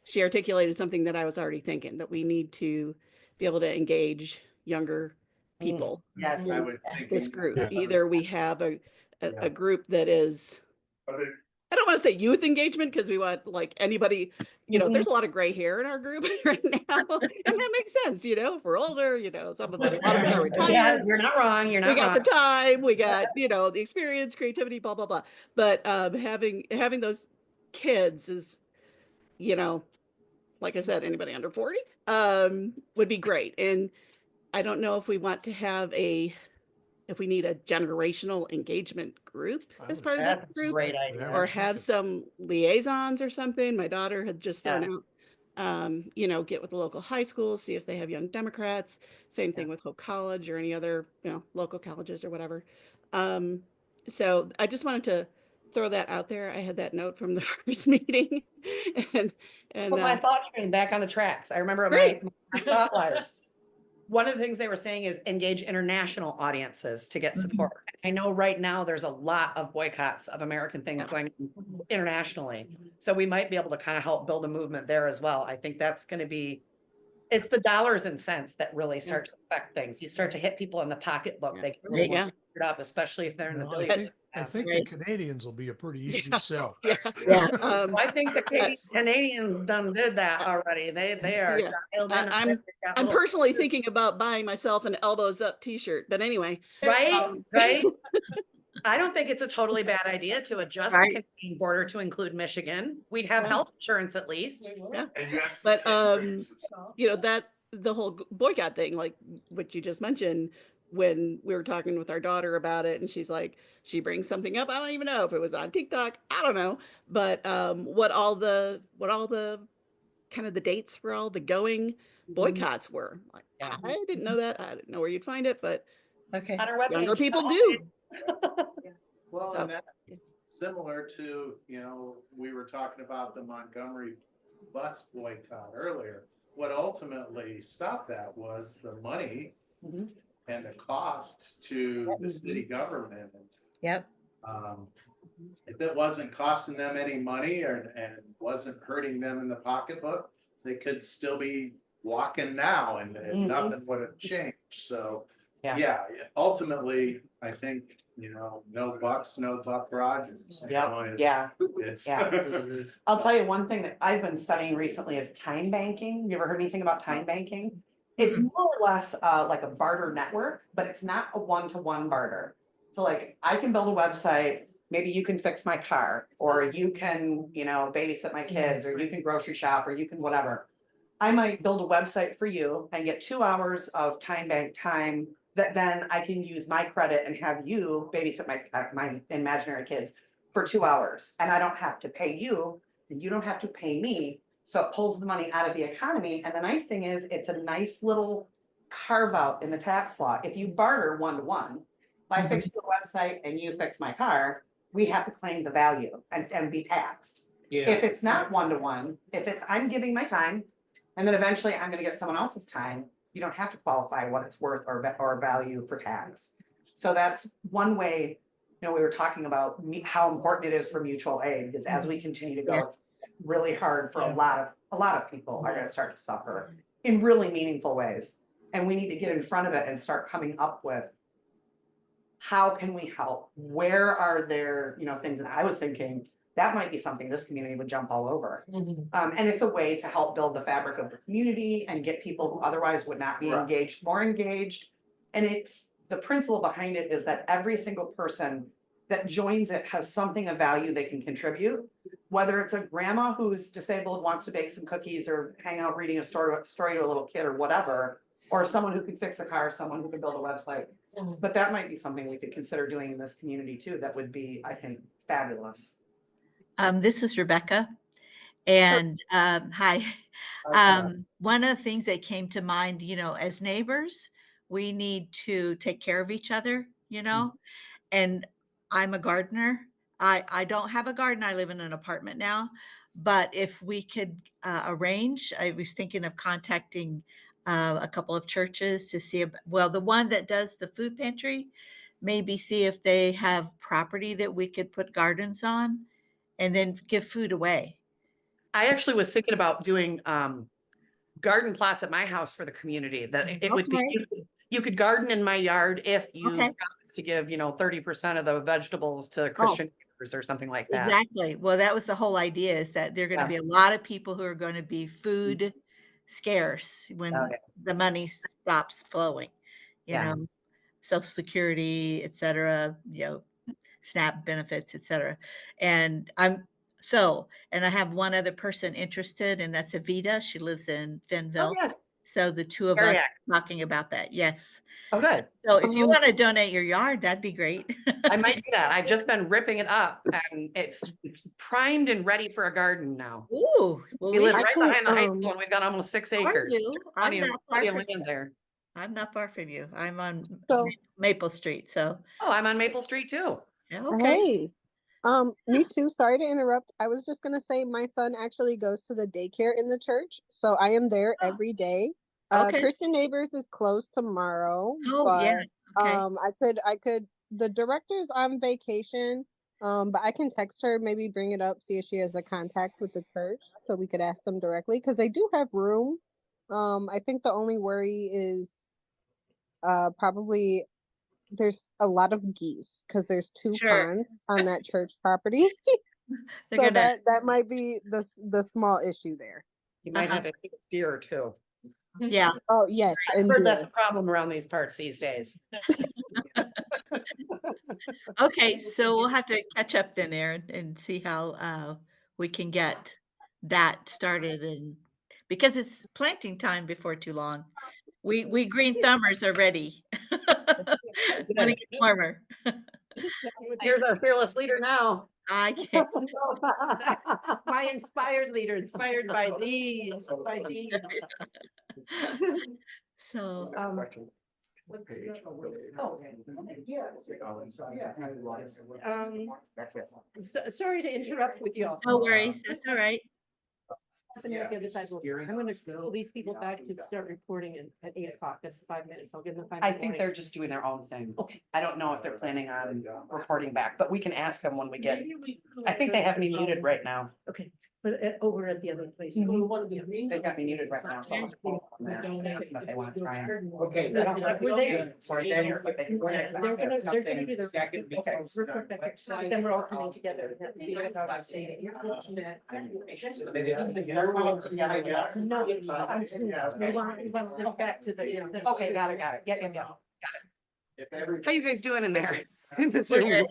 she articulated something that I was already thinking, that we need to be able to engage younger people Yes. I would in think this in- group. Yeah. Either we have a group that is, Are they- I don't want to say youth engagement, because we want like anybody, there's a lot of gray hair in our group right now. And that makes sense, if we're older, some of us, a lot of us are Yeah, retired. you're not wrong. You're not We got wrong. the time, we got, the experience, creativity, blah, blah, blah. But having those kids is, like I said, anybody under 40 would be great. And I don't know if we want to have if we need a generational engagement group as part of this That's a group, great idea. or have some liaisons or something. My daughter had just thrown out, get with the local high schools, see if they have young Democrats. Same thing with Hope College or any other, local colleges or whatever. So I just wanted to throw that out there. I had that note from the first meeting, and Put my thought train back on the tracks. I remember Great. my thought was, one of the things they were saying is engage international audiences to get support. I know right now there's a lot of boycotts of American things going internationally. So we might be able to kind of help build a movement there as well. I think that's going to be, it's the dollars and cents that really start to affect things. You start to hit people in the pocketbook. They can really Yeah. it up, especially if they're in the I billions. think, I think the Canadians will be a pretty easy sell. Yeah. I think the Canadians done did that already. They are Yeah. dialed in. I'm personally thinking about buying myself an elbows up t-shirt, but anyway. Right, right. I don't think it's a totally bad idea to adjust the Right. Canadian border to include Michigan. We'd have health insurance at least. Yeah. But, that the whole boycott thing, like what you just mentioned, when we were talking with our daughter about it, and she's like, she brings something up. I don't even know if it was on TikTok. I don't know. But what all the kind of the dates for all the going boycotts were. Like, Yeah. I didn't know that. I didn't know where you'd find it, but Okay. On our webpage. younger people do. Well, So- and that's similar to, we were talking about the Montgomery bus boycott earlier. What ultimately stopped that was the money Mhm. and the cost to the city government. Yep. If it wasn't costing them any money and wasn't hurting them in the pocketbook, they could still be walking now and Mhm. nothing would have changed. So yeah, ultimately, I think, no bucks, no buck Rogers. you know, it's- Yeah. It's. Yeah. I'll tell you one thing that I've been studying recently is time banking. You ever heard anything about time banking? It's more or less like a barter network, but it's not a one-to-one barter. So like I can build a website, maybe you can fix my car, or you can, babysit my kids, or you can grocery shop, or you can whatever. I might build a website for you and get 2 hours of time bank time that then I can use my credit and have you babysit my imaginary kids for 2 hours. And I don't have to pay you, and you don't have to pay me. So it pulls the money out of the economy. And the nice thing is it's a nice little carve out in the tax law. If you barter one-to-one, if I fix your website and you fix my car, we have to claim the value and be taxed. If it's not one-to-one, if it's I'm giving my time, and then eventually I'm gonna get someone else's time, you don't have to qualify what it's worth or value for tax. So that's one way, we were talking about how important it is for mutual aid, because as we continue to go, it's really hard for a lot of people are gonna start to suffer in really meaningful ways. And we need to get in front of it and start coming up with how can we help? Where are there, things? And I was thinking, that might be something this community would jump all over. And it's a way to help build the fabric of the community and get people who otherwise would not be engaged, more engaged. And it's the principle behind it is that every single person that joins it has something of value they can contribute. Whether it's a grandma who's disabled, wants to bake some cookies or hang out reading a story to a little kid or whatever, or someone who can fix a car, someone who can build a website. But that might be something we could consider doing in this community too. That would be, I think, fabulous. This is Rebecca. And hi. One of the things that came to mind, as neighbors, we need to take care of each other, and I'm a gardener. I don't have a garden. I live in an apartment now. But if we could arrange, I was thinking of contacting a couple of churches to see, the one that does the food pantry, maybe see if they have property that we could put gardens on and then give food away. I actually was thinking about doing garden plots at my house for the community. That it would be you could garden in my yard if you promise to give 30% of the vegetables to Christian neighbors or something like that. Exactly. Well, that was the whole idea, is that there are going to be a lot of people who are going to be food scarce when the money stops flowing, Social Security, et cetera, SNAP benefits, et cetera. And I have one other person interested, and that's Evita. She lives in Fenville. So the two of us talking about that. Yes. Oh, good. So if you want to donate your yard, that'd be great. I might do that. I've just been ripping it up, and it's primed and ready for a garden now. Ooh, well, we live right behind the high school, and we've got almost 6 acres. Plenty of land there. I'm not far from you. I'm on Maple Street. So. Oh, I'm on Maple Street too. Okay. Hey, me too. Sorry to interrupt. I was just gonna say my son actually goes to the daycare in the church, so I am there every day. Christian Neighbors is closed tomorrow, but I could. The director's on vacation, but I can text her, maybe bring it up, see if she has a contact with the church, so we could ask them directly because they do have room. I think the only worry is probably there's a lot of geese because there's 2 ponds on that church property. So that might be the small issue there. You might have a deer too. Yeah. Oh yes, I've heard that's a problem around these parts these days. Okay, so we'll have to catch up then, Aaron, and see how we can get that started, and because it's planting time before too long. We green thumbers are ready. When it gets warmer. You're the fearless leader now. I can't. My inspired leader, inspired by these. So. Sorry to interrupt with you all. No worries, that's all right. happening at the other side. I'm gonna pull these people back to start reporting at 8 o'clock. That's 5 minutes. I'll give them 5 I minutes. think they're just doing their own thing. Okay. I don't know if they're planning on reporting back, but we can ask them when we get, I think they have me muted right now. Okay, but over at the other place. Mhm. They got me muted right now, so I'll call them there and ask them if they want to try and. Okay. Were they- They're gonna do their. Okay. Report back here. So then we're all coming together. That would be a good No, we want to go back to the. Okay, got it. Yeah. How you guys doing in there? In this room?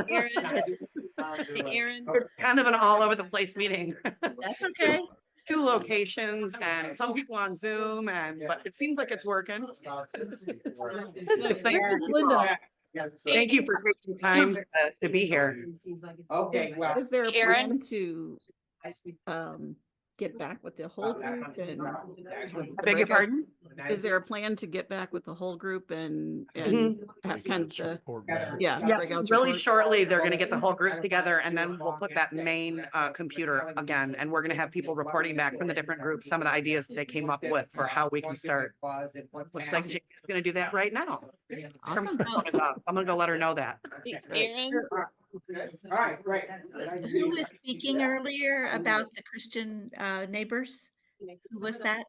Aaron, It's kind of an all over the place meeting. that's okay. 2 locations and some people on Zoom but it seems like it's working. It's nice to see you all. Thank you for taking time to be here. Okay, well. Is there a Aaron? plan to get back with the whole group and? have I beg your breakout- pardon? Is there a plan to get back with the whole group and have kind of the, Yeah, breakouts really report? shortly, they're gonna get the whole group together and then we'll put that main computer again. And we're gonna have people reporting back from the different groups, some of the ideas that they came up with for how we can start. Looks like Jane's gonna do that right now. Awesome. I'm gonna go let her know that. Aaron, All right, great. who was speaking earlier about the Christian neighbors? Who was that?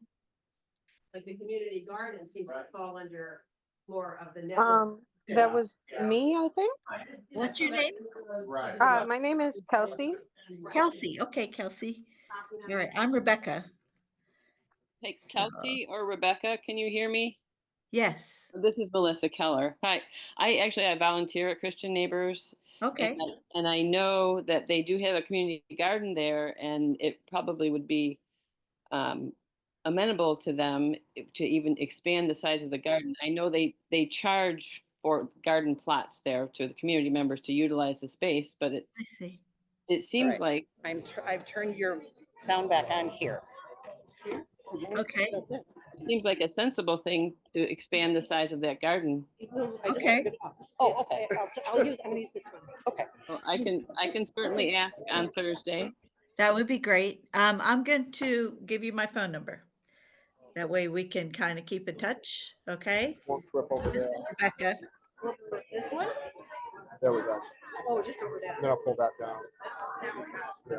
Like the community garden seems to fall under more of the network. That was me, I think. What's your name? My name is Kelsey. Kelsey. Okay, Kelsey. All right, I'm Rebecca. Hey, Kelsey or Rebecca, can you hear me? Yes. This is Melissa Keller. Hi. I volunteer at Christian Neighbors. Okay. And I know that they do have a community garden there, and it probably would be amenable to them to even expand the size of the garden. I know they charge for garden plots there to the community members to utilize the space, but I see. it seems like I've turned your sound back on here. Okay. it seems like a sensible thing to expand the size of that garden. Okay. Oh, okay. I'm gonna use this one. Okay. Well, I can certainly ask on Thursday. That would be great. I'm going to give you my phone number. That way we can kind of keep in touch. Okay. Won't trip over This there. is Rebecca. This one? There we go. Oh, just over there. Then I'll pull that down. Yeah.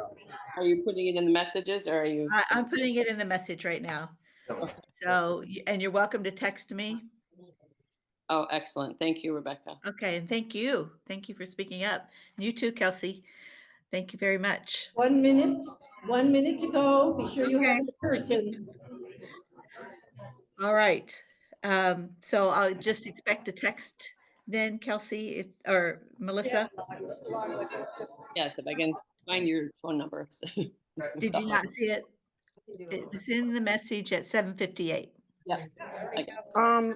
Are you putting it in the messages or are you? I'm putting it in the message right now. So, and you're welcome to text me. Oh, excellent. Thank you, Rebecca. Okay. And thank you. Thank you for speaking up. You too, Kelsey. Thank you very much. 1 minute, 1 minute to go. Be sure you have Okay. the person. All right. So I'll just expect a text then, Kelsey, or Melissa. Yes, if I can find your phone number. Did you not see it? It was in the message at 7:58. Yeah. I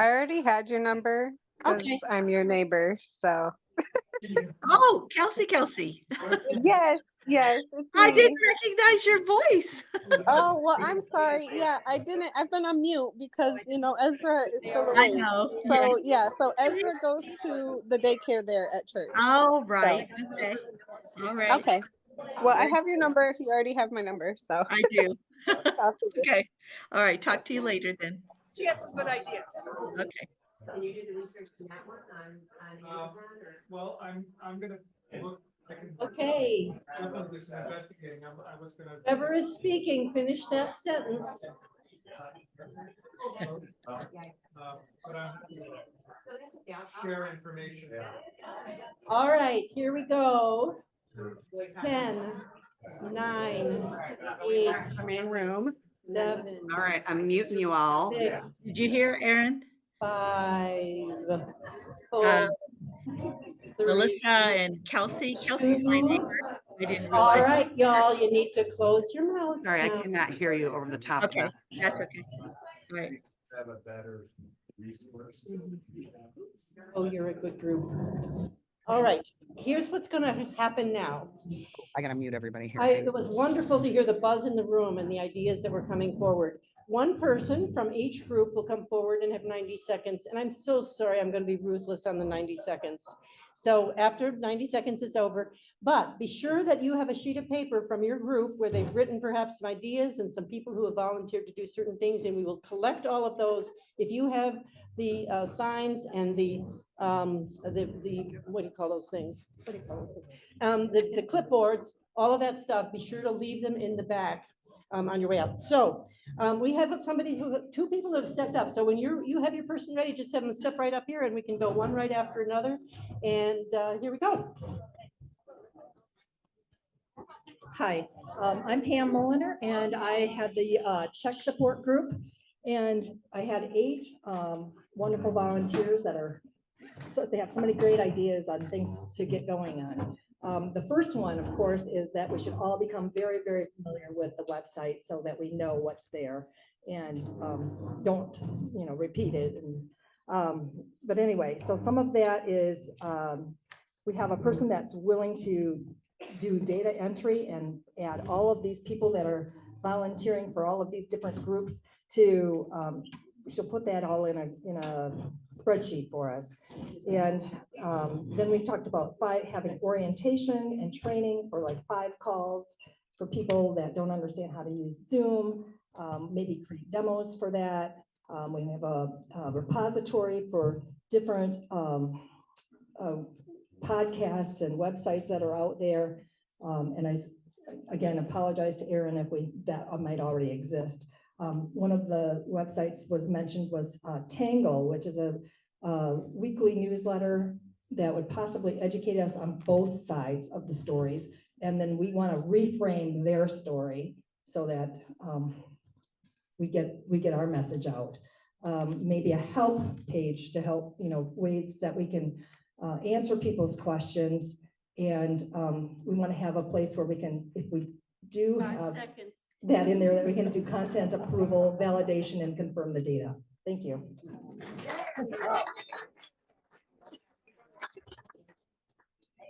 already had your number because Okay. I'm your neighbor. So Oh, Kelsey. yes, it's I me. didn't recognize your voice. Oh, well, I'm sorry. Yeah, I didn't. I've been on mute because, Ezra is still I away. know. So, yeah, so Ezra goes to the daycare there at church. Oh, right. Okay. All right. Okay. Well, I have your number. You already have my number, so. I do. Talk to you. Okay. All right. Talk to you later then. She has some good ideas. Okay. Can you do the research on that one on Amazon or? Well, I'm gonna look, I can. Okay. Definitely do some investigating. I was gonna. Whoever is speaking, finish that sentence. But I'm happy to share information. All right, here we go. 10, 9, 8, I'm in room. 7, All right, I'm muting you all. 6, Did you hear Aaron? 5, 4, 3, Melissa and Kelsey. Kelsey's my 2. neighbor. I didn't All realize. right, y'all, you need to close your mouths Sorry, I now. cannot hear you over the top of Okay, that. that's okay. All right. Have a better resource. Oh, you're a good group. All right, here's what's gonna happen now. I gotta mute everybody here. It was wonderful to hear the buzz in the room and the ideas that were coming forward. one person from each group will come forward and have 90 seconds. And I'm so sorry, I'm going to be ruthless on the 90 seconds. So after 90 seconds is over, but be sure that you have a sheet of paper from your group where they've written perhaps some ideas and some people who have volunteered to do certain things, and we will collect all of those. If you have the signs and the what do you call those things? What do you call those things? The clipboards, all of that stuff, be sure to leave them in the back on your way out. So we have two people who have stepped up. So when you have your person ready, just have them step right up here and we can go one right after another. And here we go. Hi, I'm Pam Mulliner, and I had the tech support group, and I had 8 wonderful volunteers that are, so they have so many great ideas on things to get going on. The first one, of course, is that we should all become very, very familiar with the website so that we know what's there and don't, repeat it. And, but anyway, so some of that is we have a person that's willing to do data entry and add all of these people that are volunteering for all of these different groups to, she'll put that all in a spreadsheet for us. And then we talked about having orientation and training for like 5 calls for people that don't understand how to use Zoom, maybe create demos for that. We have a repository for different podcasts and websites that are out there. And I, again, apologize to Erin if that might already exist. One of the websites was mentioned was Tangle, which is a weekly newsletter that would possibly educate us on both sides of the stories. And then we want to reframe their story so that we get our message out. Maybe a help page to help, ways that we can answer people's questions. And we want to have a place where we can, if we do have that in there, that we can do content approval, validation, and confirm the data. Thank you. Hey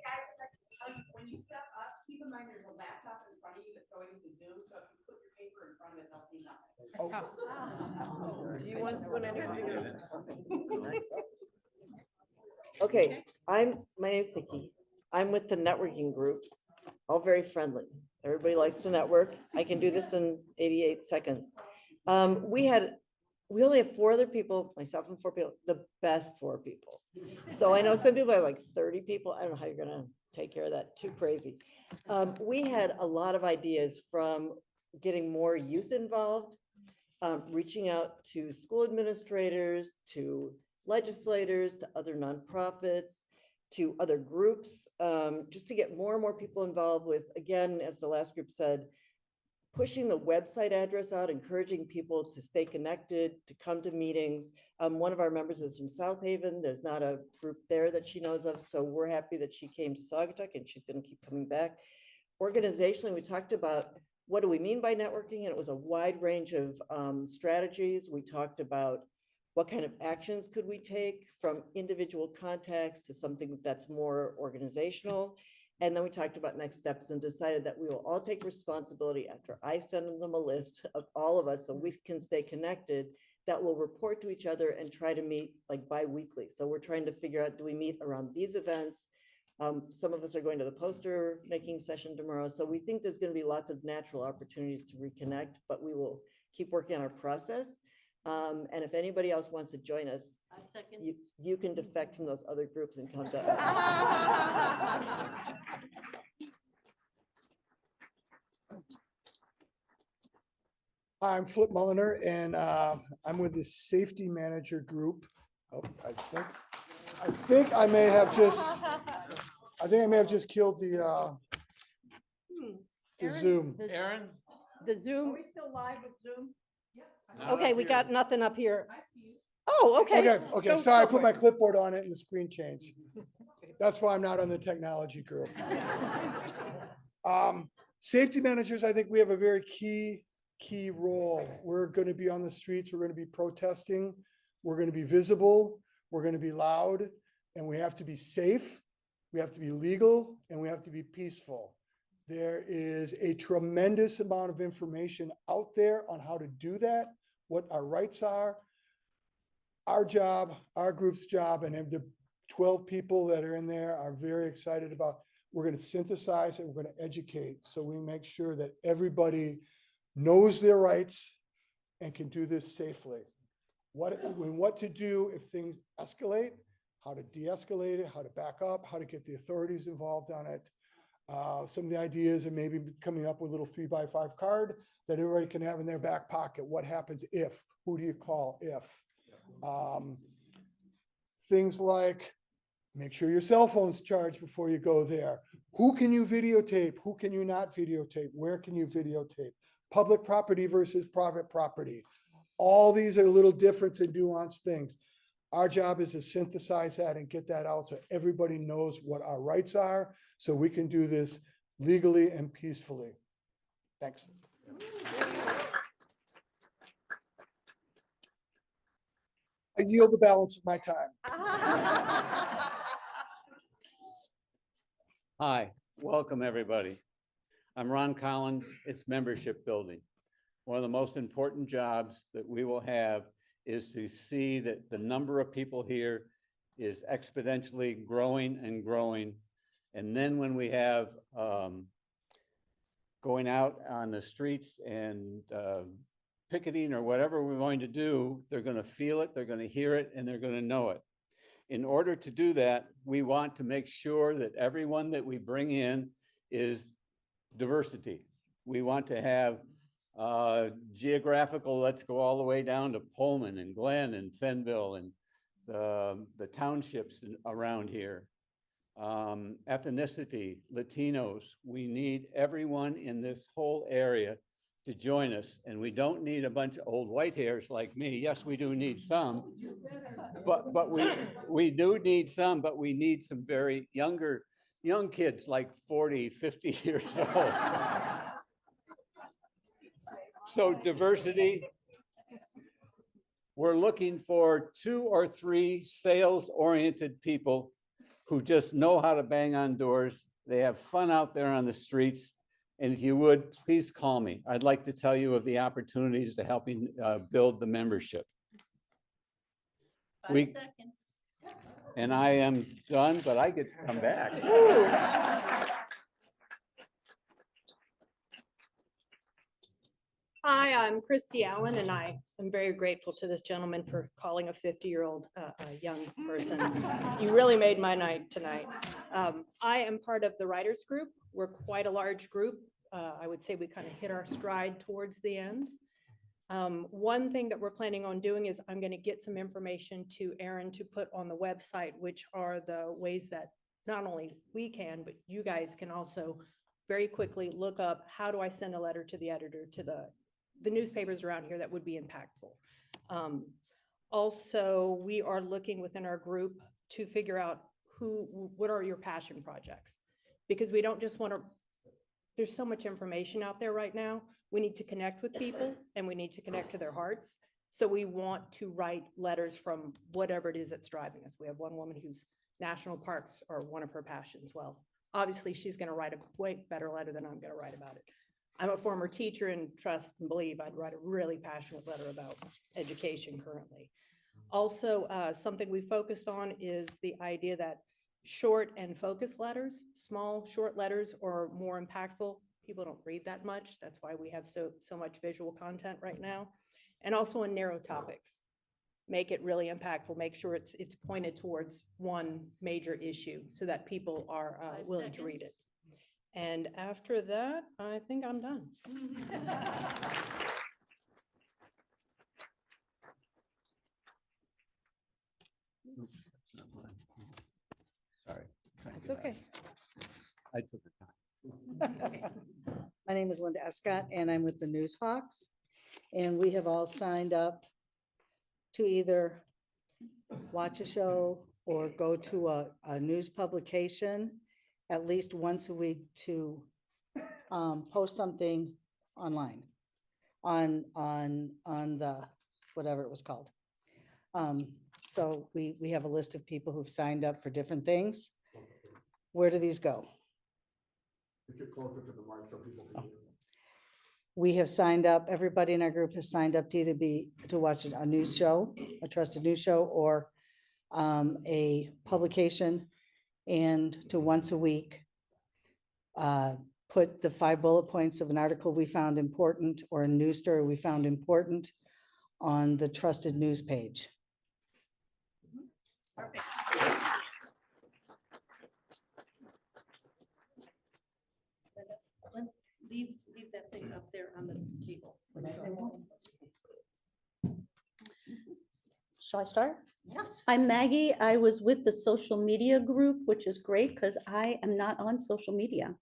guys, when you step up, keep in mind there's a laptop in front of you that's going into Zoom, so if you put your paper in front of it, they'll see nothing. Do you want anything? Okay, my name's Vicki. I'm with the networking group, all very friendly. Everybody likes to network. I can do this in 88 seconds. We only have 4 other people, myself and 4 people, the best 4 people. So I know some people have like 30 people. I don't know how you're gonna take care of that, too crazy. We had a lot of ideas from getting more youth involved, reaching out to school administrators, to legislators, to other nonprofits, to other groups, just to get more and more people involved with, again, as the last group said, pushing the website address out, encouraging people to stay connected, to come to meetings. One of our members is from South Haven. There's not a group there that she knows of, so we're happy that she came to Saugatuck and she's going to keep coming back. Organizationally, we talked about what do we mean by networking, and it was a wide range of strategies. We talked about what kind of actions could we take from individual contacts to something that's more organizational. And then we talked about next steps and decided that we will all take responsibility after I send them a list of all of us so we can stay connected, that will report to each other and try to meet like bi-weekly. So we're trying to figure out, do we meet around these events? Some of us are going to the poster making session tomorrow. So we think there's going to be lots of natural opportunities to reconnect, but we will keep working on our process. And if anybody else wants to join us, you can defect from those other groups and come to us. I'm Flip Mulliner, and I'm with the safety manager group. Oh, I think I may have just killed the Zoom. Aaron? The Zoom. Are we still live with Zoom? Okay, we got nothing up here. Oh, okay. Okay. Sorry, I put my clipboard on it and the screen changed. That's why I'm not on the technology group. Safety managers, I think we have a very key role. We're going to be on the streets. We're going to be protesting. We're going to be visible. We're going to be loud, and we have to be safe. We have to be legal, and we have to be peaceful. There is a tremendous amount of information out there on how to do that. what our rights are. Our job, our group's job, and the 12 people that are in there are very excited about, we're going to synthesize and we're going to educate. So we make sure that everybody knows their rights and can do this safely. What to do if things escalate, how to de-escalate it, how to back up, how to get the authorities involved on it. Some of the ideas are maybe coming up with a little 3x5 card that everybody can have in their back pocket. What happens if? Who do you call if? Things like, make sure your cell phone's charged before you go there. Who can you videotape? Who can you not videotape? Where can you videotape? Public property versus private property. All these are little different and nuanced things. Our job is to synthesize that and get that out so everybody knows what our rights are, so we can do this legally and peacefully. Thanks. I yield the balance of my time. Hi, welcome everybody. I'm Ron Collins. It's membership building. One of the most important jobs that we will have is to see that the number of people here is exponentially growing and growing. And then when we have going out on the streets and picketing or whatever we're going to do, they're going to feel it, they're going to hear it, and they're going to know it. In order to do that, we want to make sure that everyone that we bring in is diversity. We want to have geographical, let's go all the way down to Pullman and Glen and Fenville and the townships around here. Ethnicity, Latinos, we need everyone in this whole area to join us. And we don't need a bunch of old white hairs like me. Yes, we do need some, but we do need some, but we need some very young kids like 40, 50 years old. So diversity, we're looking for 2 or 3 sales-oriented people who just know how to bang on doors. They have fun out there on the streets. And if you would, please call me. I'd like to tell you of the opportunities to helping build the membership. 5 seconds. And I am done, but I get to come back. Hi, I'm Christy Allen, and I am very grateful to this gentleman for calling a 50-year-old a young person. You really made my night tonight. I am part of the writers group. We're quite a large group. I would say we kind of hit our stride towards the end. One thing that we're planning on doing is I'm going to get some information to Aaron to put on the website, which are the ways that not only we can, but you guys can also very quickly look up, how do I send a letter to the editor, to the newspapers around here that would be impactful. Also, we are looking within our group to figure out what are your passion projects, because we don't just want to, there's so much information out there right now. We need to connect with people and we need to connect to their hearts. So we want to write letters from whatever it is that's driving us. We have one woman whose national parks are one of her passions. Well, obviously she's going to write a way better letter than I'm going to write about it. I'm a former teacher, and trust and believe I'd write a really passionate letter about education currently. Also, something we focused on is the idea that short and focused letters, small, short letters are more impactful. People don't read that much. That's why we have so much visual content right now. And also in narrow topics. Make it really impactful. Make sure it's pointed towards one major issue so that people are willing to read it. And after that, I think I'm done. Sorry. It's okay. I took the time. My name is Linda Escott, and I'm with the News Hawks. And we have all signed up to either watch a show or go to a news publication at least once a week to post something online on the, whatever it was called. So we have a list of people who've signed up for different things. Where do these go? Get closer to the mic so people can hear. We have signed up, everybody in our group has signed up to either to watch a news show, a trusted news show, or a publication, and to once a week put the 5 bullet points of an article we found important or a news story we found important on the trusted news page. Leave that thing up there on the table. Shall I start? Yes. I'm Maggie. I was with the social media group, which is great because I am not on social media.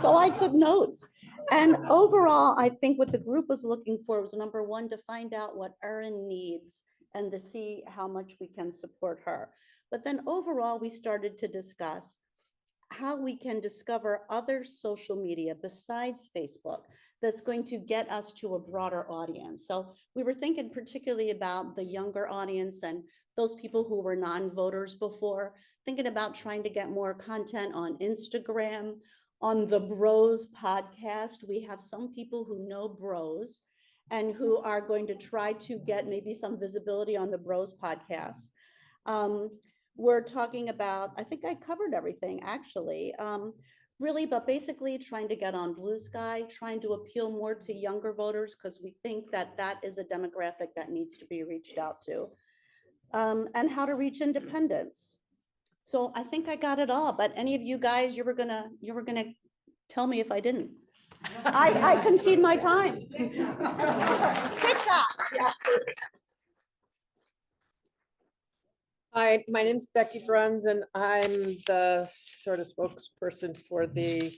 So I took notes. And overall, I think what the group was looking for was, number one, to find out what Erin needs and to see how much we can support her. But then overall, we started to discuss how we can discover other social media besides Facebook that's going to get us to a broader audience. So we were thinking particularly about the younger audience and those people who were non-voters before, thinking about trying to get more content on Instagram. On the Bros podcast, we have some people who know Bros and who are going to try to get maybe some visibility on the Bros podcast. We're talking about, I think I covered everything actually, really, but basically trying to get on Blue Sky, trying to appeal more to younger voters because we think that that is a demographic that needs to be reached out to, and how to reach independents. So I think I got it all, but any of you guys, you were gonna tell me if I didn't. I concede my time. Sit down. Yeah. Hi, my name's Becky Bruns, and I'm the sort of spokesperson for the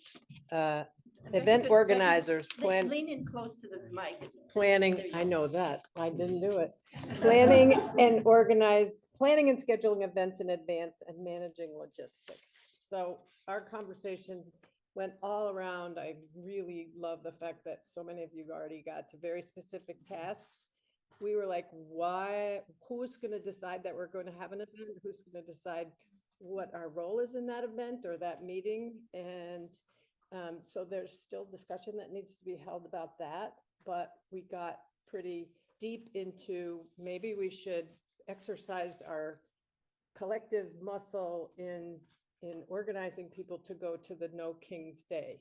event organizers. Lean in close to the mic. Planning, I know that, I didn't do it. Planning and scheduling events in advance and managing logistics. So our conversation went all around. I really love the fact that so many of you already got to very specific tasks. We were like, why, who's going to decide that we're going to have an event? Who's going to decide what our role is in that event or that meeting? And so there's still discussion that needs to be held about that, but we got pretty deep into maybe we should exercise our collective muscle in organizing people to go to the No King's Day.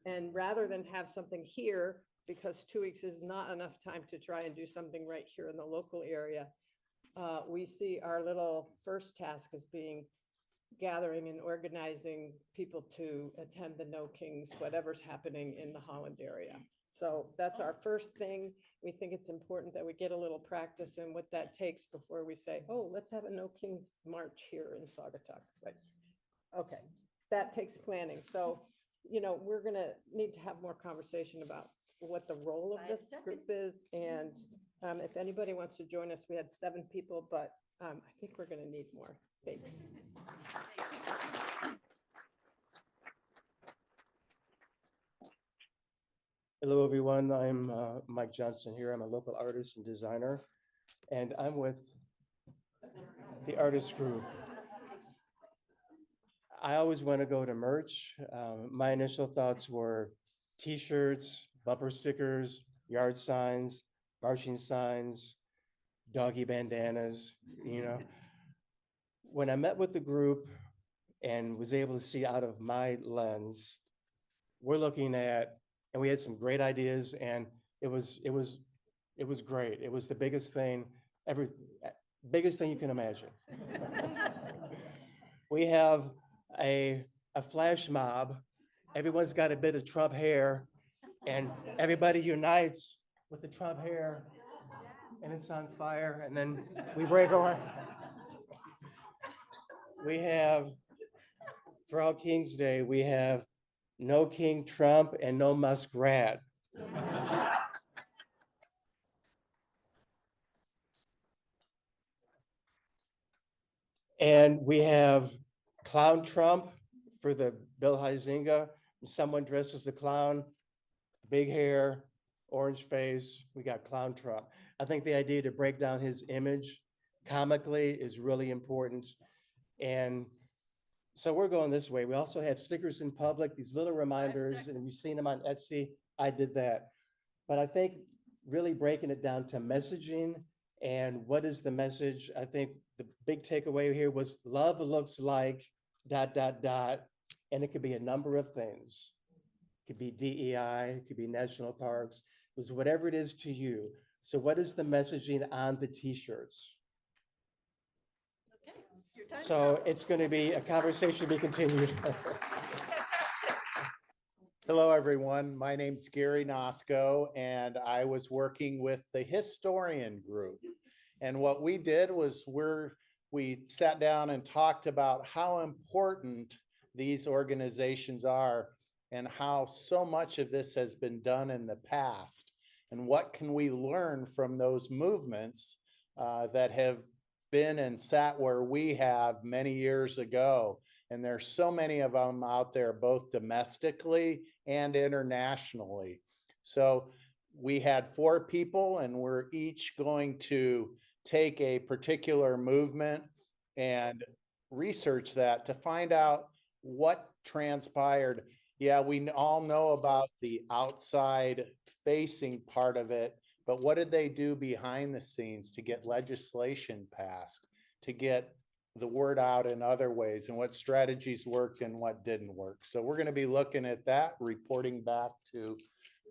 And rather than have something here, because 2 weeks is not enough time to try and do something right here in the local area, we see our little first task as being gathering and organizing people to attend the No Kings, whatever's happening in the Holland area. So that's our first thing. We think it's important that we get a little practice in what that takes before we say, oh, let's have a No Kings march here in Saugatuck. Like, okay, that takes planning. So, you know, we're gonna need to have more conversation about what the role of this group is. And if anybody wants to join us, we had 7 people, but I think we're going to need more. Thanks. Hello, everyone. I'm Mike Johnson here. I'm a local artist and designer, and I'm with the artist group. I always want to go to merch. My initial thoughts were T-shirts, bumper stickers, yard signs, marching signs, doggy bandanas, you know. When I met with the group and was able to see out of my lens, we're looking at, and we had some great ideas, and it was great. It was the biggest thing you can imagine. We have a flash mob. Everyone's got a bit of Trump hair, and everybody unites with the Trump hair, and it's on fire, and then we break away. We have, for All Kings Day, we have no King Trump and no muskrat. And we have Clown Trump for the Bill Huizenga. Someone dressed as the clown, big hair, orange face. We got Clown Trump. I think the idea to break down his image comically is really important. And So we're going this way. We also have stickers in public, these little reminders, and you've seen them on Etsy. I did that. But I think really breaking it down to messaging and what is the message? I think the big takeaway here was love looks like ... And it could be a number of things. It could be DEI, it could be national parks, it was whatever it is to you. So what is the messaging on the t-shirts? So it's going to be a conversation to be continued. Hello, everyone. My name's Gary Nosko, and I was working with the historian group. And what we did was we sat down and talked about how important these organizations are and how so much of this has been done in the past. And what can we learn from those movements that have been and sat where we have many years ago. And there's so many of them out there, both domestically and internationally. So we had 4 people, and we're each going to take a particular movement and research that to find out what transpired. Yeah, we all know about the outside facing part of it, but what did they do behind the scenes to get legislation passed, to get the word out in other ways, and what strategies worked and what didn't work? So we're going to be looking at that, reporting back to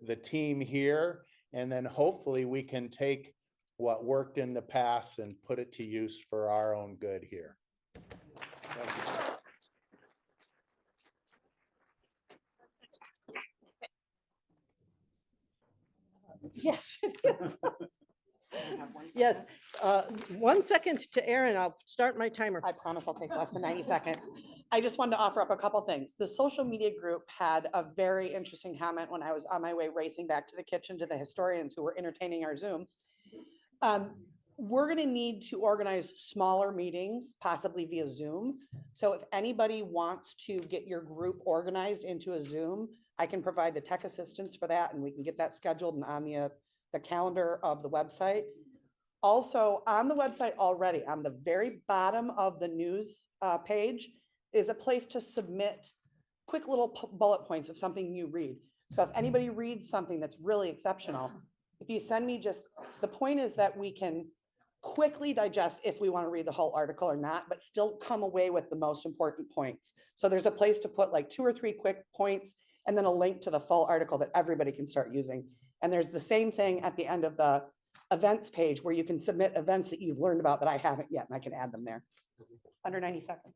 the team here, and then hopefully we can take what worked in the past and put it to use for our own good here. Thank you. Yes. Yes. 1 second to Aaron. I'll start my timer. I promise I'll take less than 90 seconds. I just wanted to offer up a couple things. The social media group had a very interesting comment when I was on my way racing back to the kitchen to the historians who were entertaining our Zoom. We're going to need to organize smaller meetings, possibly via Zoom. So if anybody wants to get your group organized into a Zoom, I can provide the tech assistance for that, and we can get that scheduled and on the calendar of the website. Also, on the website already, on the very bottom of the news page is a place to submit quick little bullet points of something you read. So if anybody reads something that's really exceptional, if you send me just, the point is that we can quickly digest if we want to read the whole article or not, but still come away with the most important points. So there's a place to put like 2 or 3 quick points and then a link to the full article that everybody can start using. And there's the same thing at the end of the events page where you can submit events that you've learned about that I haven't yet, and I can add them there. Under 90 seconds.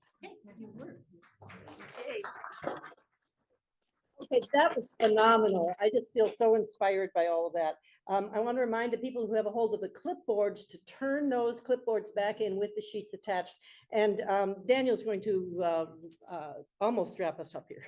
Okay, that was phenomenal. I just feel so inspired by all of that. I want to remind the people who have a hold of the clipboards to turn those clipboards back in with the sheets attached. And Daniel's going to almost wrap us up here.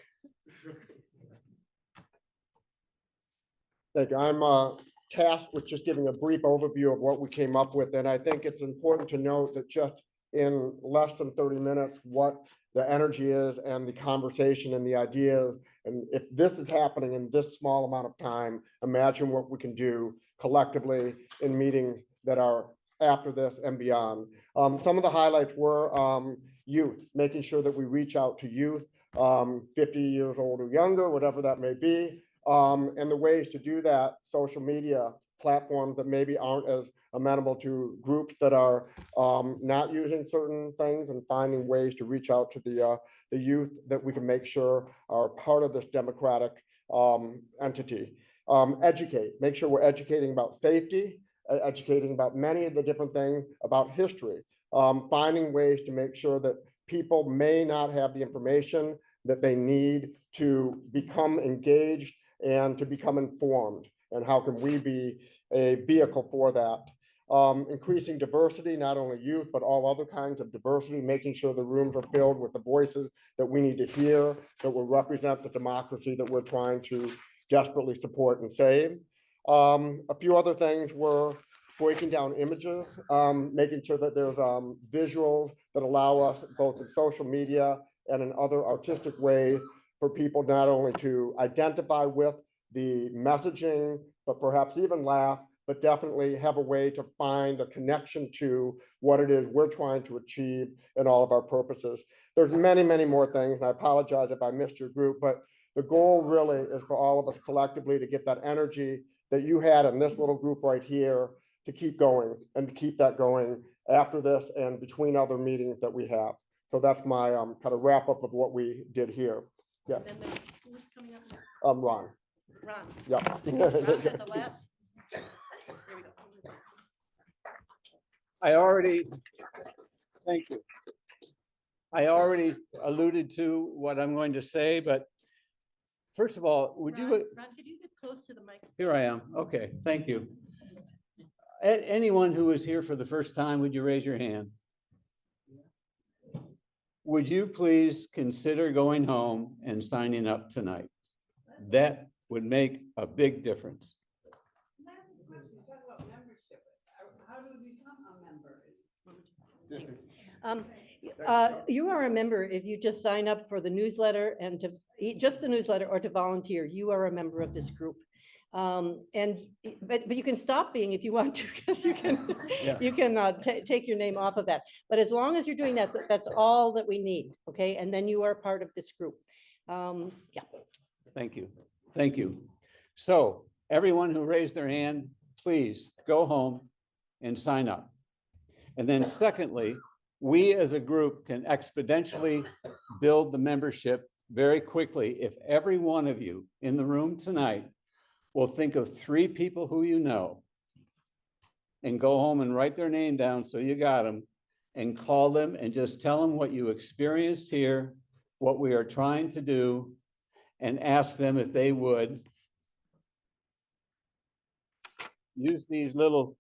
Thank you. I'm tasked with just giving a brief overview of what we came up with. And I think it's important to note that just in less than 30 minutes, what the energy is and the conversation and the ideas. And if this is happening in this small amount of time, imagine what we can do collectively in meetings that are after this and beyond. Some of the highlights were youth, making sure that we reach out to youth, 50 years old or younger, whatever that may be. And the ways to do that, social media platforms that maybe aren't as amenable to groups that are not using certain things, and finding ways to reach out to the youth that we can make sure are part of this democratic entity. Educate, make sure we're educating about safety, educating about many of the different things about history, finding ways to make sure that people may not have the information that they need to become engaged and to become informed, and how can we be a vehicle for that. Increasing diversity, not only youth, but all other kinds of diversity, making sure the rooms are filled with the voices that we need to hear, that will represent the democracy that we're trying to desperately support and save. A few other things were breaking down images, making sure that there's visuals that allow us both in social media and in other artistic ways for people not only to identify with the messaging, but perhaps even laugh, but definitely have a way to find a connection to what it is we're trying to achieve in all of our purposes. There's many, many more things, and I apologize if I missed your group, but the goal really is for all of us collectively to get that energy that you had in this little group right here to keep going and to keep that going after this and between other meetings that we have. So that's my kind of wrap up of what we did here. Yeah. And then who's coming up next? Ron. Ron. Yeah. Ron has the last. Here we go. I already, thank you. I already alluded to what I'm going to say, but first of all, would you, Ron, could you get close to the mic? here I am. Okay, thank you. Anyone who is here for the first time, would you raise your hand? Would you please consider going home and signing up tonight? That would make a big difference. How do we become a member? You are a member if you just sign up for the newsletter and to just the newsletter or to volunteer. You are a member of this group. But you can stop being if you want to, because you can you can take your name off of that. But as long as you're doing that, that's all that we need. Okay, and then you are part of this group. Yeah. Thank you. Thank you. So everyone who raised their hand, please go home and sign up. And then secondly, we as a group can exponentially build the membership very quickly if every one of you in the room tonight will think of 3 people who you know and go home and write their name down so you got them and call them and just tell them what you experienced here, what we are trying to do, and ask them if they would use these little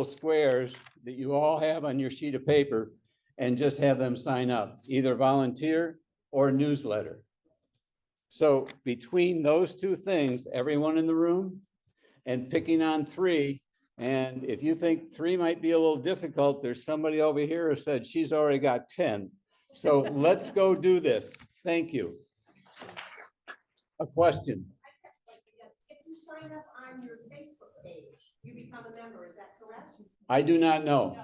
squares that you all have on your sheet of paper and just have them sign up, either volunteer or newsletter. So between those 2 things, everyone in the room and picking on 3, and if you think 3 might be a little difficult, there's somebody over here who said she's already got 10. So let's go do this. Thank you. A question. If you sign up on your Facebook page, you become a member. Is that correct? I do not know.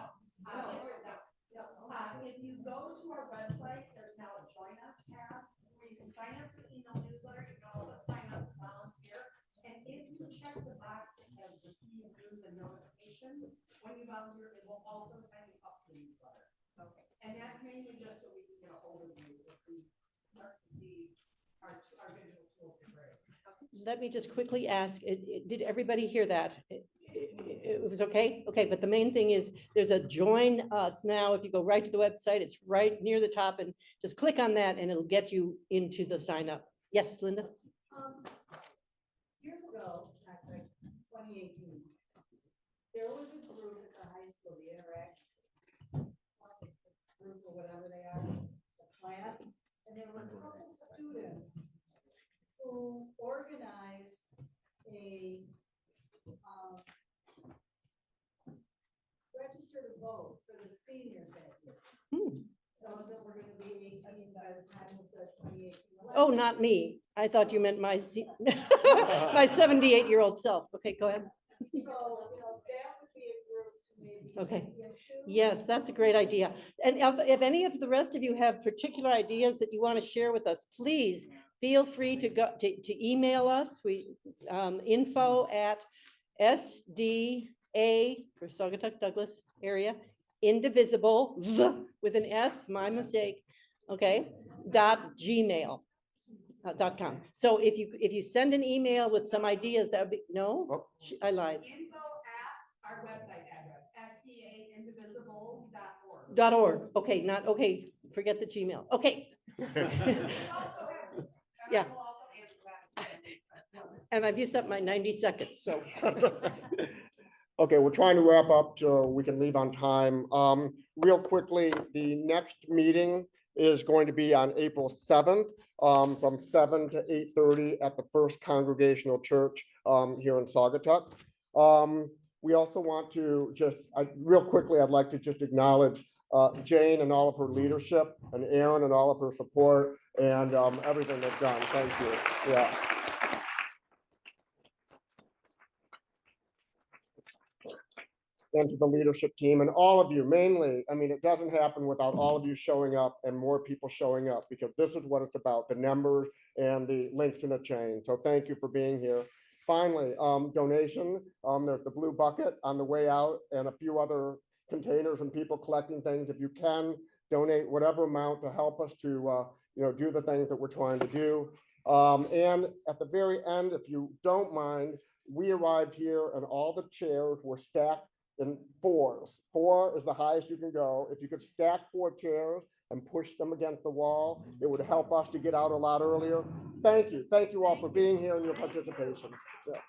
If you go to our website, there's now a Join Us tab where you can sign up for the email newsletter. You can also sign up to volunteer. And if you check the box that says receive news and notification, when you volunteer, it will also sign you up for the newsletter. Okay. And that's mainly just so we can get a hold of you if we start to see our digital tools degrade. Let me just quickly ask, did everybody hear that? It was okay? Okay, but the main thing is there's a join us now. If you go right to the website, it's right near the top and just click on that and it'll get you into the sign up. Yes, Linda? Years ago, back in 2018, there was a group at the high school, the Interaction group or whatever they are, a class, and there were a couple students who organized a register to vote for the seniors that year. Those that were gonna be 18 by the time of the 2018 election. Oh, not me. I thought you meant my my 78-year-old self. Okay, go ahead. So, that would be a group to maybe. Okay. check into. Yes, that's a great idea. And if any of the rest of you have particular ideas that you want to share with us, please feel free to go to email us. We info at SDA for Saugatuck Douglas area, Indivisibles with an S, my mistake. Okay, .gmail.com. So if you send an email with some ideas, that would be no, I lied. Info at our website address, SDAindivisibles.org. .org. Okay, not okay. Forget the Gmail. Okay. Yeah. And I've used up my 90 seconds, so. Okay, we're trying to wrap up so we can leave on time. Real quickly, the next meeting is going to be on April 7th from 7 to 8:30 at the First Congregational Church here in Saugatuck. We also want to just, real quickly, I'd like to just acknowledge Jane and all of her leadership and Aaron and all of her support and everything they've done. Thank you. Yeah. and to the leadership team and all of you mainly. I mean, it doesn't happen without all of you showing up and more people showing up, because this is what it's about, the numbers and the links in the chain. So thank you for being here. Finally, donation, there's the blue bucket on the way out and a few other containers and people collecting things. If you can donate whatever amount to help us to do the things that we're trying to do. And at the very end, if you don't mind, we arrived here and all the chairs were stacked in fours. 4 is the highest you can go. If you could stack 4 chairs and push them against the wall, it would help us to get out a lot earlier. Thank you. Thank you all for being here and your participation. Yeah.